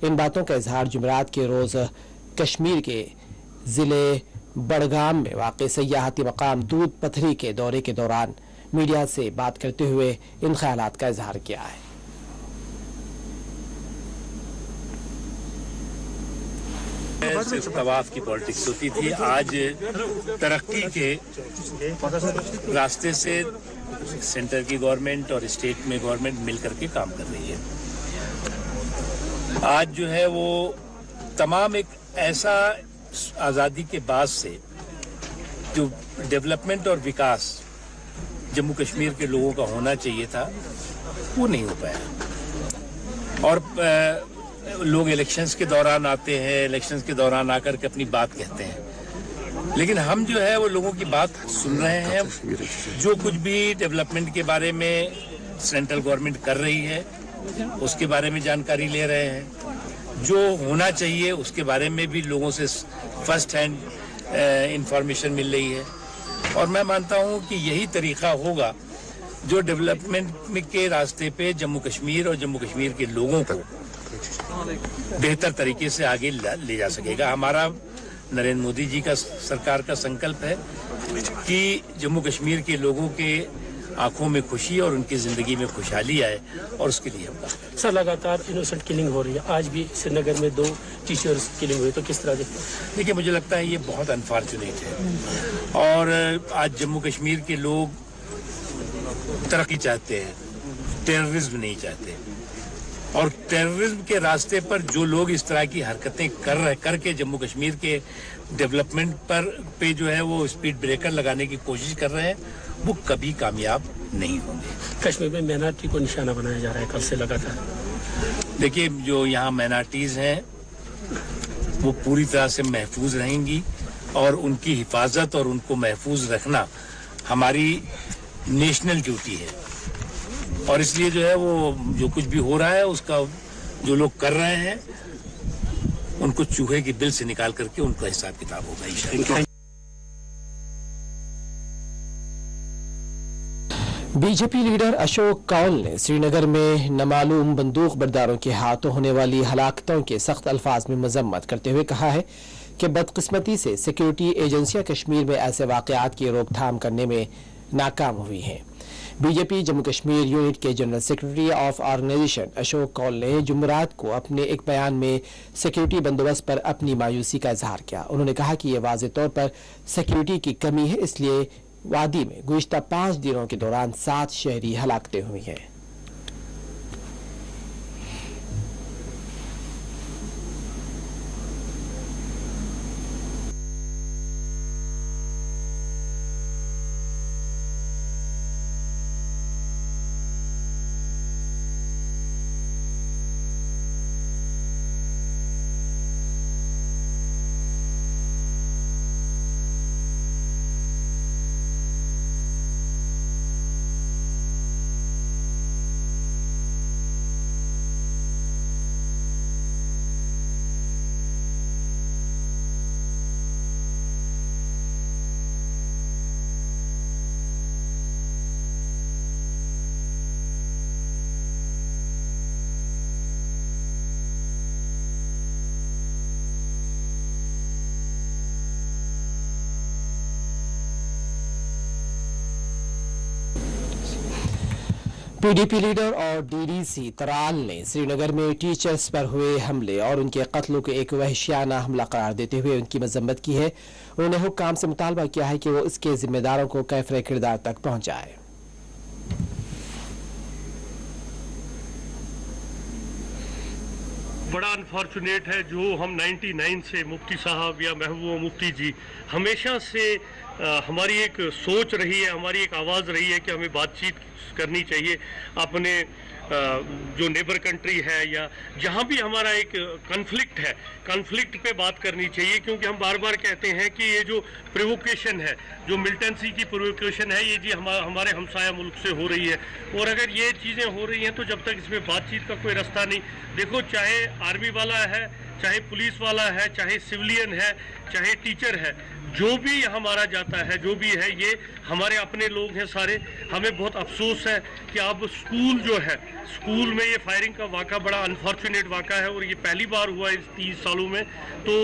इन बातों का इजहार जुमेरात के रोज़ कश्मीर के ज़िले बड़गाम में वाक़ सयाहती मकाम दूध पथरी के दौरे के दौरान मीडिया से बात करते हुए इन ख्यालात का इजहार किया है।
सिर्फ तवाफ की पॉलिटिक्स होती थी। आज तरक्की के रास्ते से सेंटर की गवर्नमेंट और स्टेट में गवर्नमेंट मिलकर के काम कर रही है। आज जो है वो तमाम एक ऐसा आज़ादी के बाद से जो डेवलपमेंट और विकास जम्मू कश्मीर के लोगों का होना चाहिए था, वो नहीं हो पाया। और लोग इलेक्शंस के दौरान आते हैं, इलेक्शंस के दौरान आकर के अपनी बात कहते हैं, लेकिन हम जो है वो लोगों की बात सुन रहे हैं। जो कुछ भी डेवलपमेंट के बारे में सेंट्रल गवर्नमेंट कर रही है उसके बारे में जानकारी ले रहे हैं। जो होना चाहिए उसके बारे में भी लोगों से फर्स्ट हैंड इंफॉर्मेशन मिल रही है। और मैं मानता हूं कि यही तरीका होगा जो डेवलपमेंट के रास्ते पे जम्मू कश्मीर और जम्मू कश्मीर के लोगों को बेहतर तरीके से आगे ले जा सकेगा। हमारा नरेंद्र मोदी जी का सरकार का संकल्प है कि जम्मू कश्मीर के लोगों के आंखों में खुशी और उनकी जिंदगी में खुशहाली आए, और उसके लिए हम
सर लगातार इनोसेंट किलिंग हो रही है। आज भी श्रीनगर में 2 टीचर्स किलिंग हुई, तो किस तरह देखते हैं?
देखिए, मुझे लगता है ये बहुत अनफॉर्चुनेट है। और आज जम्मू कश्मीर के लोग तरक्की चाहते हैं, टेररिज्म नहीं चाहते। और टेररिज्म के रास्ते पर जो लोग इस तरह की हरकतें करके जम्मू कश्मीर के डेवलपमेंट पे जो है वो स्पीड ब्रेकर लगाने की कोशिश कर रहे हैं, वो कभी कामयाब नहीं होंगे।
कश्मीर में माइनॉरिटी को निशाना बनाया जा रहा है कल से लगातार।
देखिए, जो यहाँ माइनॉरिटीज हैं वो पूरी तरह से महफूज रहेंगी, और उनकी हिफाजत और उनको महफूज रखना हमारी नेशनल ड्यूटी है। और इसलिए जो है वो जो कुछ भी हो रहा है उसका जो लोग कर रहे हैं उनको चूहे की बिल से निकाल करके उनका हिसाब किताब होगा।
बीजेपी लीडर अशोक कौल ने श्रीनगर में नामालूम बंदूक बरदारों के हाथों होने वाली हलाकतों के सख्त अल्फाज में मजम्मत करते हुए कहा है कि बदकिस्मती से सिक्योरिटी एजेंसियां कश्मीर में ऐसे वाकयात की रोकथाम करने में नाकाम हुई हैं। बीजेपी जम्मू कश्मीर यूनिट के general secretary of organisation Ashok Kaul ने जुमेरात को अपने एक बयान में सिक्योरिटी बंदोबस्त पर अपनी मायूसी का इजहार किया। उन्होंने कहा कि यह वाज़ेह तौर पर सिक्योरिटी की कमी है, इसलिए वादी में गुज़िश्ता 5 दिनों के दौरान 7 शहरी हलाकतें हुई हैं। पीडीपी लीडर और डीडीसी तराल ने श्रीनगर में टीचर्स पर हुए हमले और उनके कत्ल को एक वहशियाना हमला करार देते हुए उनकी मजम्मत की है। उन्होंने हुक्काम से मुतालबा किया है कि वो इसके जिम्मेदारों को कैफरे किरदार तक पहुंचाए।
बड़ा अनफॉर्चुनेट है जो हम 99 से मुफ्ती साहब या महबूबा मुफ्ती जी हमेशा से हमारी एक सोच रही है, हमारी एक आवाज़ रही है कि हमें बातचीत करनी चाहिए अपने जो नेबर कंट्री है या जहाँ भी हमारा एक कॉन्फ्लिक्ट है, कॉन्फ्लिक्ट पे बात करनी चाहिए, क्योंकि हम बार बार कहते हैं कि ये जो प्रोवोकेशन है, जो मिलिटेंसी की प्रोवोकेशन है, ये जी हमारे हमसाया मुल्क से हो रही है। और अगर ये चीज़ें हो रही हैं तो जब तक इसमें बातचीत का कोई रास्ता नहीं, देखो चाहे आर्मी वाला है, चाहे पुलिस वाला है, चाहे सिविलियन है, चाहे टीचर है, जो भी हमारा जाता है, जो भी है, ये हमारे अपने लोग हैं सारे। हमें बहुत अफसोस है कि अब स्कूल जो है, स्कूल में ये फायरिंग का वाक़ा बड़ा अनफॉर्चुनेट वाक़ा है और ये पहली बार हुआ इस 30 सालों में। तो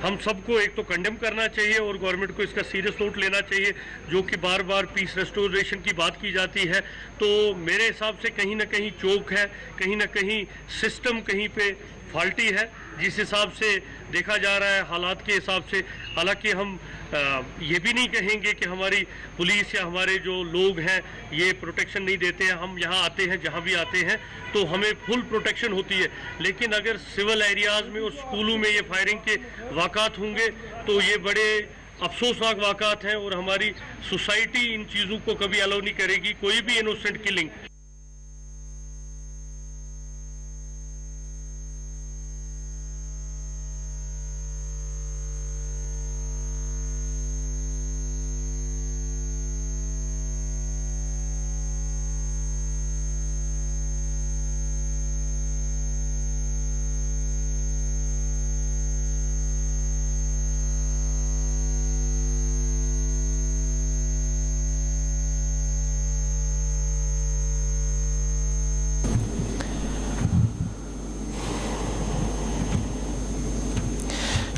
हम सबको एक तो कंडेम करना चाहिए और गवर्नमेंट को इसका सीरियस नोट लेना चाहिए, जो कि बार बार पीस रेस्टोरेशन की बात की जाती है। तो मेरे हिसाब से कहीं ना कहीं चोक है, कहीं ना कहीं सिस्टम कहीं पे फॉल्टी है, जिस हिसाब से देखा जा रहा है हालात के हिसाब से। हालांकि हम ये भी नहीं कहेंगे कि हमारी पुलिस या हमारे जो लोग हैं ये प्रोटेक्शन नहीं देते हैं। हम यहाँ आते हैं, जहाँ भी आते हैं तो हमें फुल प्रोटेक्शन होती है, लेकिन अगर सिविल एरियाज़ में और स्कूलों में ये फायरिंग के वाक़ात होंगे तो ये बड़े अफसोसनाक वाक़ात हैं और हमारी सोसाइटी इन चीज़ों को कभी अलाउ नहीं करेगी, कोई भी innocent killing.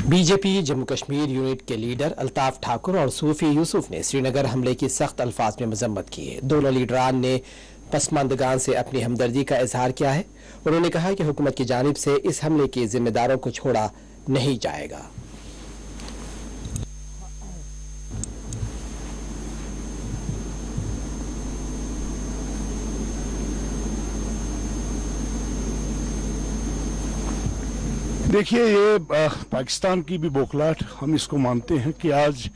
BJP Jammu Kashmir unit के लीडर अल्ताफ ठाकुर और सूफी यूसुफ ने श्रीनगर हमले की सख्त अल्फाज में मजम्मत की है। दोनों लीडरान ने पसमानदगान से अपनी हमदर्दी का इजहार किया है। उन्होंने कहा कि हुकूमत की जानिब से इस हमले के जिम्मेदारों को छोड़ा नहीं जाएगा।
देखिए, ये पाकिस्तान की भी बौखलाहट हम इसको मानते हैं कि आज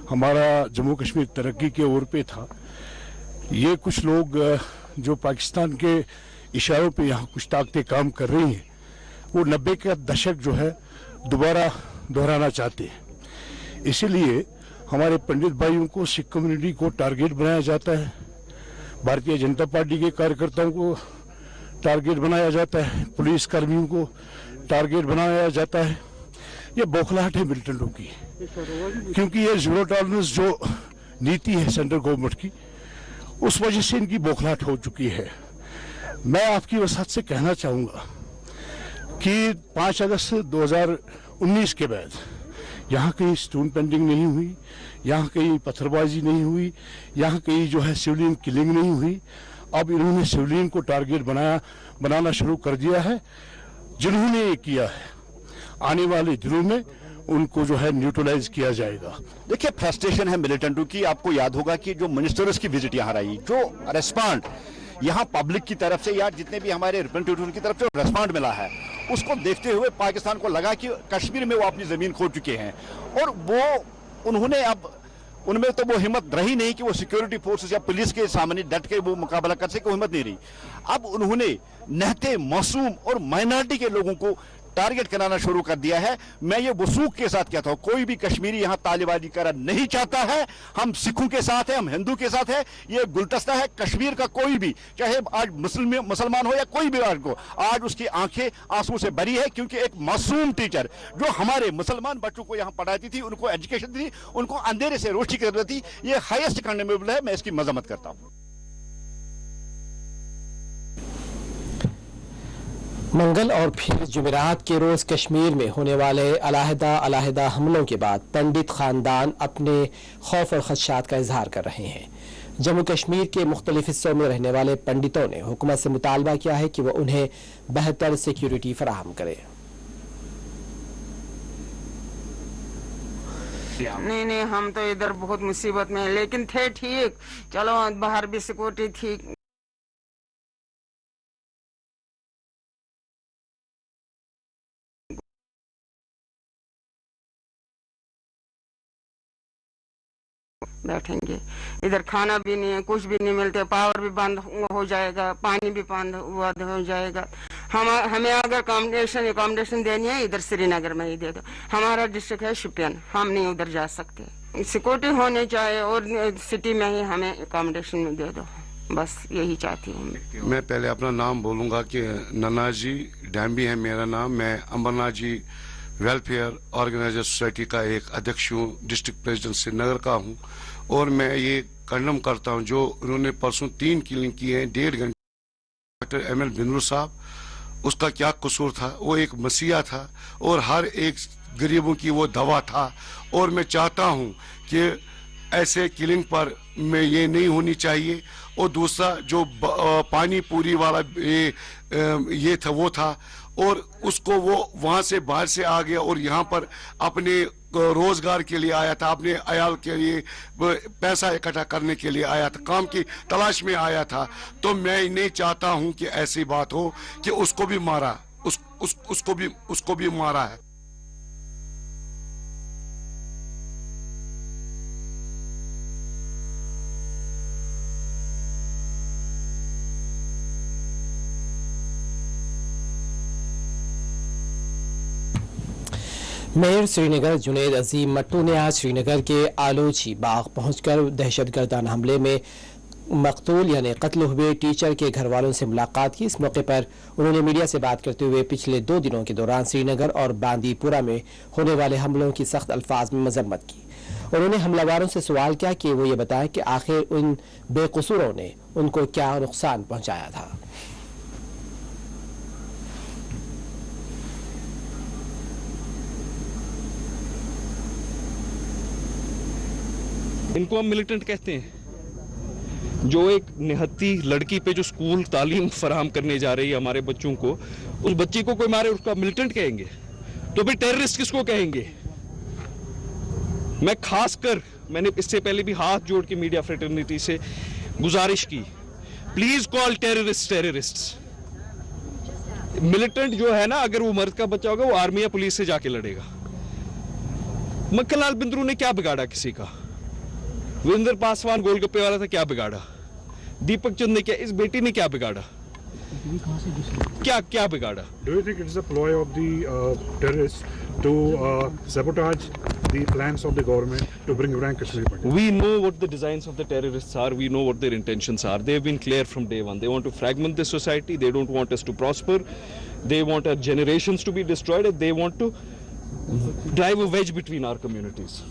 हमारा जम्मू कश्मीर तरक्की के ओर पे था। ये कुछ लोग जो पाकिस्तान के इशारों पे यहाँ कुछ ताकतें काम कर रही हैं, वो 90 का दशक जो है दोबारा दोहराना चाहते हैं। इसीलिए हमारे पंडित भाइयों को, सिख कम्युनिटी को टारगेट बनाया जाता है, भारतीय जनता पार्टी के कार्यकर्ताओं को टारगेट बनाया जाता है, पुलिस कर्मियों को टारगेट बनाया जाता है। ये बौखलाहट है मिलिटेंटों की, क्योंकि ये जीरो टॉलरेंस जो नीति है सेंट्रल गवर्नमेंट की, उस वजह से इनकी बौखलाहट हो चुकी है। मैं आपकी वसात से कहना चाहूँगा कि 5 अगस्त 2019 के बाद यहाँ कहीं स्टोन पेंटिंग नहीं हुई, यहाँ कहीं पत्थरबाजी नहीं हुई, यहाँ कहीं जो है सिविलियन किलिंग नहीं हुई। अब इन्होंने सिविलियन को टारगेट बनाना शुरू कर दिया है। जिन्होंने ये किया है, आने वाले दिनों में उनको जो है न्यूट्रलाइज किया जाएगा।
देखिए, फ्रस्ट्रेशन है मिलिटेंटों की। आपको याद होगा कि जो मिनिस्टर्स की विजिट यहाँ रही, जो रेस्पॉन्ड यहाँ पब्लिक की तरफ से या जितने भी हमारे रिप्रेजेंटेटिव की तरफ से रेस्पॉन्ड मिला है, उसको देखते हुए पाकिस्तान को लगा कि कश्मीर में वो अपनी जमीन खो चुके हैं और वो उन्होंने अब उनमें तो वो हिम्मत रही नहीं कि वो सिक्योरिटी फोर्सेस या पुलिस के सामने डट के वो मुकाबला कर सके, हिम्मत नहीं रही। अब उन्होंने नहते, मासूम और माइनॉरिटी के लोगों को टारगेट कराना शुरू कर दिया है। मैं ये वसूख के साथ कहता हूं, कोई भी कश्मीरी यहां तालिबानी करना नहीं चाहता है। हम सिखों के साथ हैं, हम हिंदू के साथ हैं। ये गुलदस्ता है कश्मीर का, कोई भी, चाहे आज मुसलमान हो या कोई भी आज को, आज उसकी आंखें आंसू से भरी है, क्योंकि एक मासूम टीचर जो हमारे मुसलमान बच्चों को यहां पढ़ाती थी, उनको एजुकेशन दी, उनको अंधेरे से रोशनी की जरूरत थी। ये हाईएस्ट कंडेमेबल है, मैं इसकी मजम्मत करता हूं।
मंगल और फिर जुमेरात के रोज कश्मीर में होने वाले अलहदा हमलों के बाद पंडित खानदान अपने खौफ और खदशात का इजहार कर रहे हैं। जम्मू कश्मीर के मुख्तलिफ हिस्सों में रहने वाले पंडितों ने हुकूमत से मुतालबा किया है कि वह उन्हें बेहतर सिक्योरिटी फराहम करे।
नहीं, हम तो इधर बहुत मुसीबत में हैं, लेकिन थे ठीक, चलो बाहर भी सिक्योरिटी थी। बैठेंगे इधर, खाना भी नहीं है, कुछ भी नहीं मिलते, पावर भी बंद हो जाएगा, पानी भी बंद हो जाएगा। हमें अगर अकोमोडेशन देनी है इधर श्रीनगर में ही दे दो। हमारा डिस्ट्रिक्ट है शुपियन, हम नहीं उधर जा सकते। सिक्योरिटी होनी चाहिए और सिटी में ही हमें अकोमोडेशन में दे दो, बस यही चाहती हूँ।
मैं पहले अपना नाम बोलूँगा कि ननाजी डैम्बी है मेरा नाम। मैं Amarnath ji welfare organiser society का एक अध्यक्ष हूँ, डिस्ट्रिक्ट प्रेसिडेंट श्रीनगर का हूँ। और मैं ये कंडम करता हूँ जो उन्होंने परसों 3 किलिंग किए हैं 1.5 घंटे। डॉक्टर एमएल बिंद्रू साहब, उसका क्या कसूर था? वो एक मसीहा था और हर एक गरीबों की वो दवा था। और मैं चाहता हूँ कि ऐसे किलिंग पर में ये नहीं होनी चाहिए। और दूसरा जो पानी पूरी वाला ये था वो था, और उसको वो वहां से बाहर से आ गया और यहाँ पर अपने रोजगार के लिए आया था, अपने अयाल के लिए पैसा इकट्ठा करने के लिए आया था, काम की तलाश में आया था। तो मैं नहीं चाहता हूं कि ऐसी बात हो कि उसको भी मारा, उसको भी मारा है।
मेयर श्रीनगर जुनेद अजीम मट्टू ने आज श्रीनगर के आलोची बाग पहुंचकर दहशतगर्दाना हमले में मकतूल यानी कत्ल हुए टीचर के घर वालों से मुलाकात की। इस मौके पर उन्होंने मीडिया से बात करते हुए पिछले 2 दिनों के दौरान श्रीनगर और बांदीपुरा में होने वाले हमलों की सख्त अल्फाज में मजम्मत की। उन्होंने हमलावरों से सवाल किया कि वो ये बताएं कि आखिर उन बेकसूरों ने उनको क्या नुकसान पहुंचाया था।
इनको हम मिलिटेंट कहते हैं। जो एक निहत्ती लड़की पे जो स्कूल तालीम फराहम करने जा रही है हमारे बच्चों को, उस बच्ची को कोई मारे उसका मिलिटेंट कहेंगे? तो फिर टेररिस्ट किसको कहेंगे? मैं खासकर मैंने इससे पहले भी हाथ जोड़ के मीडिया फ्रेटर्निटी से गुजारिश की, प्लीज कॉल टेररिस्ट। मिलिटेंट जो है ना, अगर वो मर्द का बच्चा होगा वो आर्मी या पुलिस से जाके लड़ेगा। मक्खनलाल बिंद्रू ने क्या बिगाड़ा किसी का? वीरेंद्र पासवान गोलगप्पे वाला था, क्या बिगाड़ा? दीपक चंद ने क्या, इस बेटी ने क्या बिगाड़ा? क्या बिगाड़ा?
Do you think it is a ploy of the terrorists to sabotage the plans of the government to bring Iran Kashmir?
We know what the designs of the terrorists are. We know what their intentions are. They've been clear from day one. They want to fragment the society. They don't want us to prosper. They want our generations to be destroyed. And they want to drive a wedge between our communities.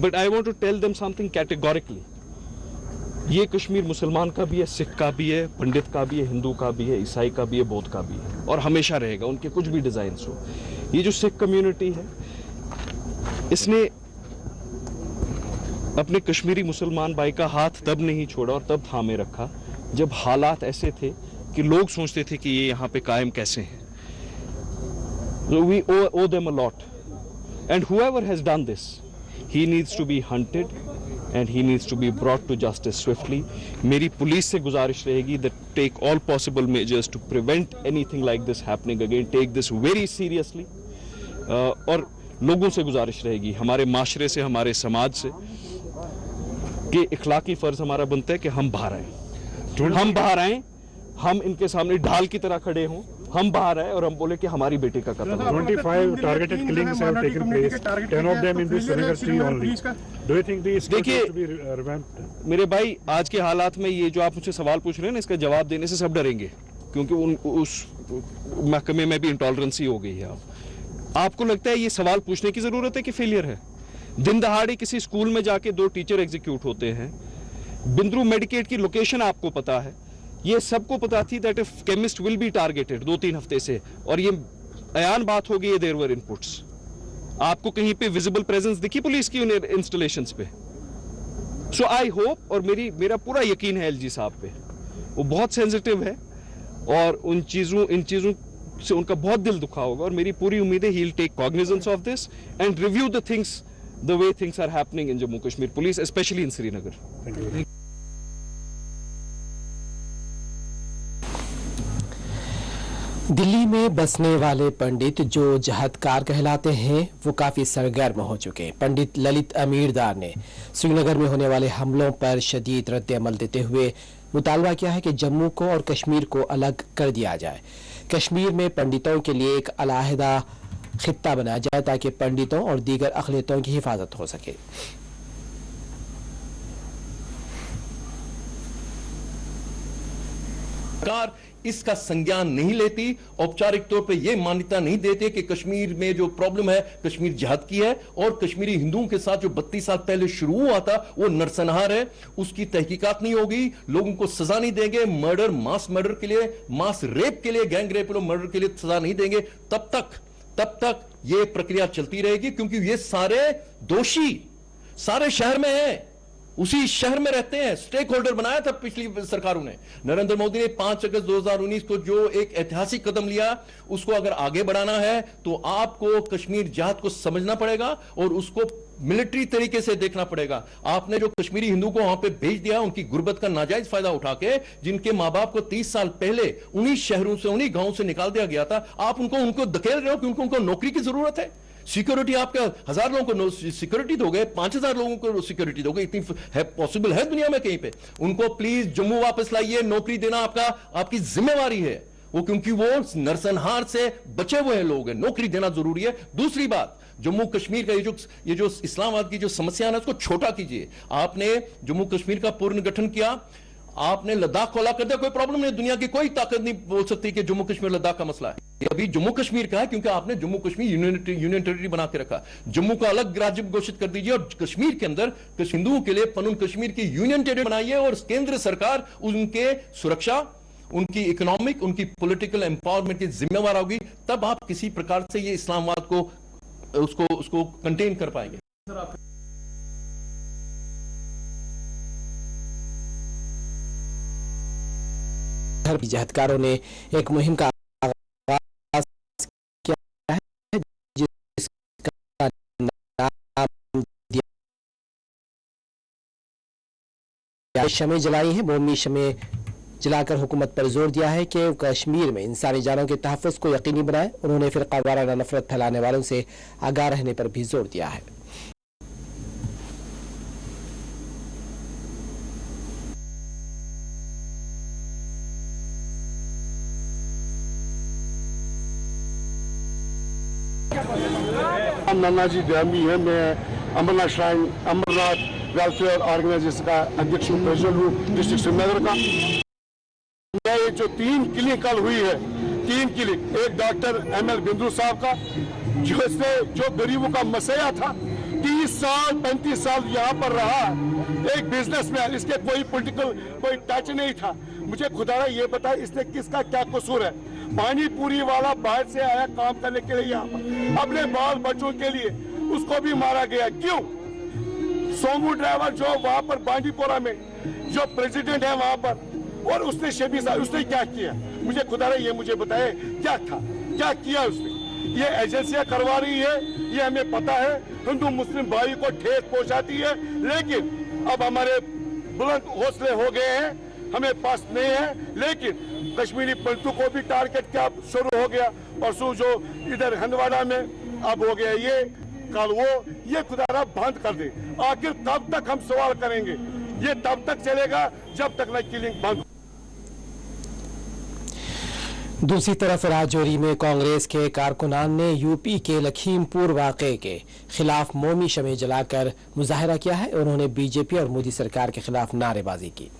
But I want to tell them something categorically. ये कश्मीर मुसलमान का भी है, सिख का भी है, पंडित का भी है, हिंदू का भी है, ईसाई का भी है, बौद्ध का भी है, और हमेशा रहेगा, उनके कुछ भी डिजाइन्स हो। ये जो सिख कम्युनिटी है, इसने अपने कश्मीरी मुसलमान भाई का हाथ तब नहीं छोड़ा और तब थामे रखा जब हालात ऐसे थे कि लोग सोचते थे कि ये यहाँ पे कायम कैसे हैं। So we owe them a lot. And whoever has done this, he needs to be hunted and he needs to be brought to justice swiftly. मेरी पुलिस से गुजारिश रहेगी that take all possible measures to prevent anything like this happening again. Take this very seriously. और लोगों से गुजारिश रहेगी, हमारे माशरे से, हमारे समाज से, कि इखलाकी फर्ज हमारा बनता है कि हम बाहर आए, हम बाहर आए, हम इनके सामने ढाल की तरह खड़े हों, हम बाहर आए और हम बोले कि हमारी बेटी का कत्ल।
25 targeted killings have taken place, 10 of them in this Srinagar city only. Do you think this should be revamped?
मेरे भाई, आज के हालात में ये जो आप मुझसे सवाल पूछ रहे हैं ना, इसका जवाब देने से सब डरेंगे, क्योंकि उस महकमे में भी इंटॉलरेंसी हो गई है। आपको लगता है ये सवाल पूछने की जरूरत है कि फेलियर है? दिन दहाड़े किसी स्कूल में जाके 2 टीचर एग्जीक्यूट होते हैं। बिंद्रू मेडिकेट की लोकेशन आपको पता है, ये सबको पता थी that if chemist will be targeted 2-3 हफ्ते से, और ये अयान बात हो गई है, देयर वर इनपुट्स। आपको कहीं पे विजिबल प्रेजेंस दिखी पुलिस की उन इंस्टॉलेशंस पे? सो आई होप, और मेरा पूरा यकीन है एलजी साहब पे, वो बहुत सेंसिटिव है और इन चीज़ों से उनका बहुत दिल दुखा होगा, और मेरी पूरी उम्मीद है he will take cognizance of this and review the things the way things are happening in Jammu Kashmir police, specially in Srinagar.
Delhi में बसने वाले पंडित जो जहदकार कहलाते हैं वो काफी सरगर्म हो चुके हैं। पंडित ललित अमीरदार ने श्रीनगर में होने वाले हमलों पर शदीद रद्द अमल देते हुए मुतालबा किया है कि जम्मू को और कश्मीर को अलग कर दिया जाए। कश्मीर में पंडितों के लिए एक अलहदा खित्ता बनाया जाए ताकि पंडितों और दीगर अक़लियतों की हिफाजत हो सके।
इसका संज्ञान नहीं लेती, औपचारिक तौर पे यह मान्यता नहीं देते कि कश्मीर में जो प्रॉब्लम है कश्मीर जिहाद की है और कश्मीरी हिंदुओं के साथ जो 32 साल पहले शुरू हुआ था वो नरसंहार है, उसकी तहकीकात नहीं होगी, लोगों को सजा नहीं देंगे, मर्डर मास मर्डर के लिए, मास रेप के लिए, गैंग रेप मर्डर के लिए सजा नहीं देंगे, तब तक ये प्रक्रिया चलती रहेगी, क्योंकि ये सारे दोषी सारे शहर में हैं, उसी शहर में रहते हैं। स्टेक होल्डर बनाया था पिछली सरकारों ने। नरेंद्र मोदी ने 5 अगस्त 2019 को जो एक ऐतिहासिक कदम लिया, उसको अगर आगे बढ़ाना है तो आपको कश्मीर जिहाद को समझना पड़ेगा और उसको मिलिट्री तरीके से देखना पड़ेगा। आपने जो कश्मीरी हिंदू को वहां पे भेज दिया, उनकी गुर्बत का नाजायज फायदा उठा के, जिनके मां बाप को 30 साल पहले उन्हीं शहरों से, उन्हीं गांवों से निकाल दिया गया था, आप उनको धकेल रहे हो कि उनको नौकरी की जरूरत है। सिक्योरिटी आपका 1000 लोगों को सिक्योरिटी दोगे, 5000 लोगों को सिक्योरिटी दोगे, इतनी है पॉसिबल है दुनिया में कहीं पे? उनको प्लीज जम्मू वापस लाइए, नौकरी देना आपकी जिम्मेवारी है वो, क्योंकि वो नरसंहार से बचे हुए लोग हैं, नौकरी देना जरूरी है। दूसरी बात, जम्मू कश्मीर का ये जो इस्लामाबाद की जो समस्या है उसको छोटा कीजिए। आपने जम्मू कश्मीर का पुनर्गठन किया, आपने लद्दाख को अलग कर दिया, कोई प्रॉब्लम नहीं, दुनिया की कोई ताकत नहीं बोल सकती कि जम्मू कश्मीर लद्दाख का मसला है। ये अभी जम्मू कश्मीर का है क्योंकि आपने जम्मू कश्मीर यूनियन टेरिटरी बना के रखा। जम्मू का अलग राज्य घोषित कर दीजिए और कश्मीर के अंदर हिंदुओं के लिए पनुन कश्मीर की यूनियन टेरिटरी बनाइए और केंद्र सरकार उनके सुरक्षा, उनकी इकोनॉमिक, उनकी पॉलिटिकल एम्पावरमेंट की जिम्मेवार होगी, तब आप किसी प्रकार से ये इस्लामाबाद को उसको कंटेन कर पाएंगे।
जहदकारों ने एक मुहिम का आगाज किया है जिसका नाम शमें जलाई हैं। मोमी शमें जलाकर हुकूमत पर जोर दिया है कि कश्मीर में इंसानी जानों के तहफ़्फ़ुज़ को यकीनी बनाए। उन्होंने फिरका वाराना नफरत फैलाने वालों से आगाह रहने पर भी जोर दिया है।
नन्नाजी डैमी है, मैं अमरनाथ वेलफेयर ऑर्गेनाइजेशन का अध्यक्ष हूँ, प्रेसिडेंट हूँ डिस्ट्रिक्ट श्रीनगर का। मैं ये जो 3 किलिंग कल हुई है, 3 किलिंग, एक डॉक्टर ML बिंदु साहब का जो गरीबों का मसला था, 30 साल 35 साल यहाँ पर रहा, एक बिजनेसमैन, इसके कोई पॉलिटिकल कोई टच नहीं था। मुझे खुदारा ये बताया इसने किसका क्या कसूर है? पानी पूरी वाला बाहर से आया काम करने के लिए यहाँ पर, अपने बाल बच्चों के लिए, उसको भी मारा गया। क्यों? सोमू ड्राइवर जो वहाँ पर बांडीपोरा में जो प्रेसिडेंट है वहाँ पर, और उसने शबी साहब, उसने क्या किया? मुझे खुदारा ये मुझे बताए क्या था, क्या किया उसने? ये एजेंसियां करवा रही है, ये हमें पता है, हिंदू मुस्लिम भाई को ठेस पहुंचाती है, लेकिन अब हमारे बुलंद हौसले हो गए हैं, हमें पास नहीं है, लेकिन कश्मीरी पंडितों को भी टारगेट क्या शुरू हो गया। परसों जो इधर हंदवाड़ा में अब हो गया ये, कल वो, ये खुदारा बंद कर दे। आखिर कब तक हम सवाल करेंगे? ये तब तक चलेगा जब तक न किलिंग बंद।
दूसरी तरफ राजौरी में कांग्रेस के कारकुनान ने यूपी के लखीमपुर वाक़े के खिलाफ मोमी शमें जलाकर मुजाहरा किया है। उन्होंने बीजेपी और मोदी सरकार के खिलाफ नारेबाजी की।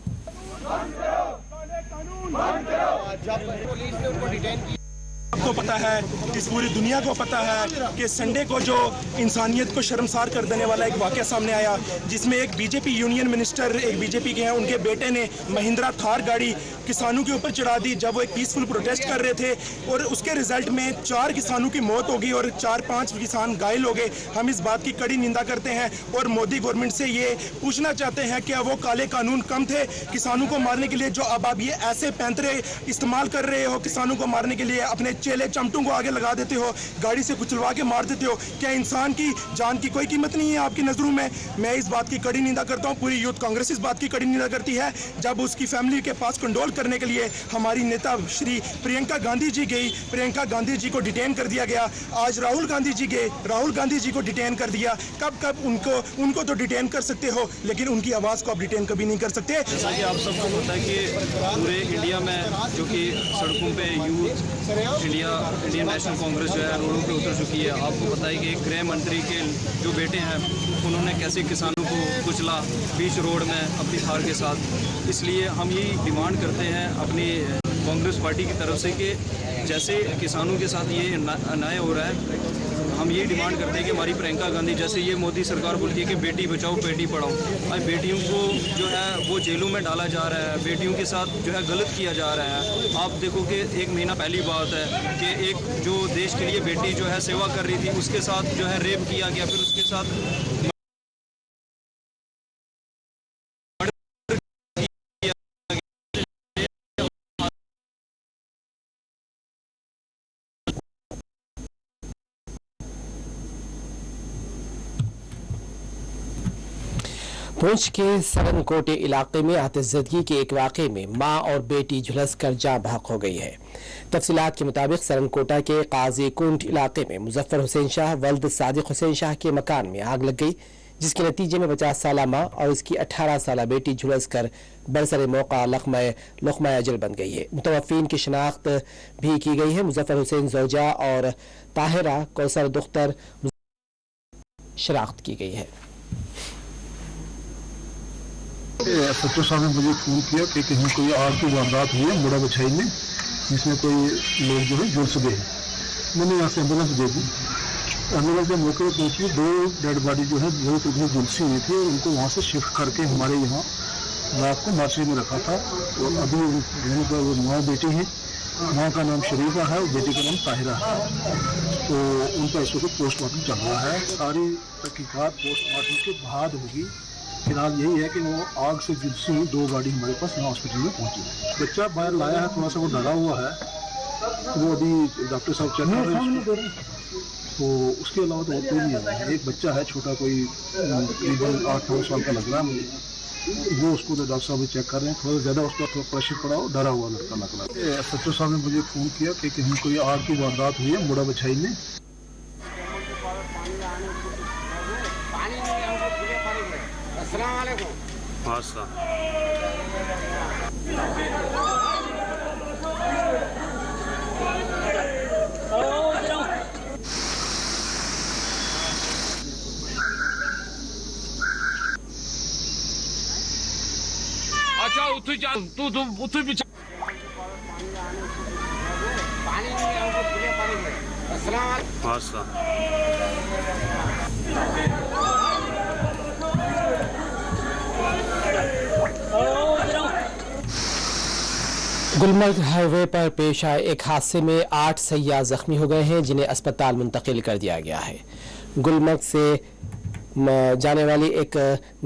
को पता है, इस पूरी दुनिया को पता है कि संडे को जो इंसानियत को शर्मसार कर देने वाला एक वाक़या सामने आया, जिसमें एक बीजेपी यूनियन मिनिस्टर, एक बीजेपी के हैं, उनके बेटे ने महिंद्रा थार गाड़ी किसानों के ऊपर चढ़ा दी जब वो एक पीसफुल प्रोटेस्ट कर रहे थे, और उसके रिजल्ट में 4 किसानों की मौत हो गई और 4-5 किसान घायल हो गए। हम इस बात की कड़ी निंदा करते हैं और मोदी गवर्नमेंट से ये पूछना चाहते हैं कि वो काले कानून कम थे किसानों को मारने के लिए, जो अब आप ये ऐसे पैंतरे इस्तेमाल कर रहे हो किसानों को मारने के लिए, अपने चेले चमटों को आगे लगा देते हो, गाड़ी से कुचलवा के मार देते हो। क्या इंसान की जान की कोई कीमत नहीं है आपकी नज़रों में? मैं इस बात की कड़ी निंदा करता हूँ, पूरी यूथ कांग्रेस इस बात की कड़ी निंदा करती है। जब उसकी फैमिली के पास कंडोल करने के लिए हमारी नेता श्री प्रियंका गांधी जी गई, प्रियंका गांधी जी को डिटेन कर दिया गया। आज राहुल गांधी जी गए, राहुल गांधी जी को डिटेन कर दिया। कब उनको तो डिटेन कर सकते हो, लेकिन उनकी आवाज़ को आप डिटेन कभी नहीं कर सकते।
जैसा कि आप सबको पता है कि पूरे इंडिया में जो कि सड़कों पे यूथ इंडियन नेशनल कांग्रेस जो है रोडों पे उतर चुकी है। आपको पता है कि गृह मंत्री के जो बेटे हैं उन्होंने कैसे किसानों को कुचला बीच रोड में अपनी थार के साथ। इसलिए हम यही डिमांड करते हैं अपनी कांग्रेस पार्टी की तरफ से कि जैसे किसानों के साथ ये अन्याय हो रहा है, हम ये डिमांड करते हैं कि हमारी प्रियंका गांधी, जैसे ये मोदी सरकार बोलती है कि बेटी बचाओ बेटी पढ़ाओ, आज बेटियों को जो है वो जेलों में डाला जा रहा है, बेटियों के साथ जो है गलत किया जा रहा है। आप देखो कि 1 महीना पहली बात है कि एक जो देश के लिए बेटी जो है सेवा कर रही थी उसके साथ जो है रेप किया गया, फिर उसके साथ
पुंछ के सरनकोटे इलाके में आतिशज़दगी के एक वाक़े में मां और बेटी झुलसकर जाँ बहक हो गई है। तफसीलात के मुताबिक सरनकोटा के काजी कुंड इलाके में मुजफ्फर हुसैन शाह वल्द सादिक हुसैन शाह के मकान में आग लग गई, जिसके नतीजे में 50 साल मां और उसकी 18 साल बेटी झुलसकर बरसरे मौका लुक़मा अजल बन गई है। मुतवफ़्फ़ीन की शनाख्त भी की गई है। मुजफ्फर हुसैन ज़ौजा और ताहिरा कौसर दुख्तर शनाख्त की गई है।
सच्चो साहब ने मुझे फ़ोन किया कि कहीं कोई आग की वारदात हुई है मुड़ा बछाई में, जिसमें कोई लोग जो है जुड़ चुके हैं। मैंने यहाँ से एम्बुलेंस दे दी। एम्बुलेंस के मौके पर पहुंची, 2 डेड बॉडी जो है वो कितनी झुलसी हुई थी और उनको वहाँ से शिफ्ट करके हमारे यहाँ रात को मार्चरी में रखा था। और अभी उनका 9 बेटी हैं, माँ का नाम शरीफा है और बेटी का नाम ताहिरा है। तो उनका इस वक्त पोस्टमार्टम चल रहा है। सारी तहकीकात पोस्टमार्टम के बाद होगी। फिलहाल यही है कि वो आग से झुलसी हुई 2 गाड़ी हमारे पास यहाँ हॉस्पिटल में पहुंची है। बच्चा बाहर लाया है, थोड़ा सा वो डरा हुआ है, वो अभी डॉक्टर साहब चेक कर रहे हैं। तो उसके अलावा तो कोई नहीं है। एक बच्चा है छोटा, कोई करीबन 8-9 साल का लग रहा है मुझे, वो उसको तो डॉक्टर साहब चेक कर रहे हैं। थोड़ा ज़्यादा उसका थोड़ा प्रेशर पड़ा हो, डरा हुआ लड़का लग रहा है। सच्चो साहब ने मुझे फ़ोन किया कि कहीं कोई आग की वारदात हुई है मुड़ा बछाई में।
अच्छा उठी जा, तू उठी पीछे पानी नहीं हमको खुले पानी में। अस्सलाम
गुलमर्ग हाईवे पर पेश आए एक हादसे में 8 सयाह जख्मी हो गए हैं, जिन्हें अस्पताल मुंतकिल कर दिया गया है। गुलमर्ग से जाने वाली एक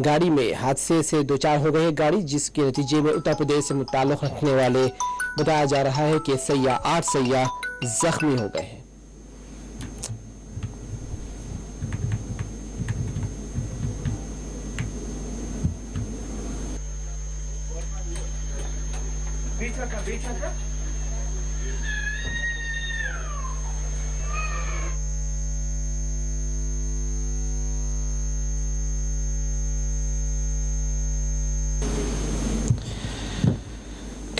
गाड़ी में हादसे से 2 चार हो गए गाड़ी, जिसके नतीजे में उत्तर प्रदेश से मुताल्लुक़ रखने वाले बताया जा रहा है कि 8 सयाह जख्मी हो गए हैं।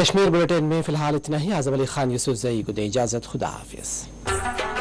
कश्मीर बुलेटिन में फिलहाल इतना ही। आज़म अली खान यूसुफ ज़ई को दें इजाज़त। खुदा हाफिज़।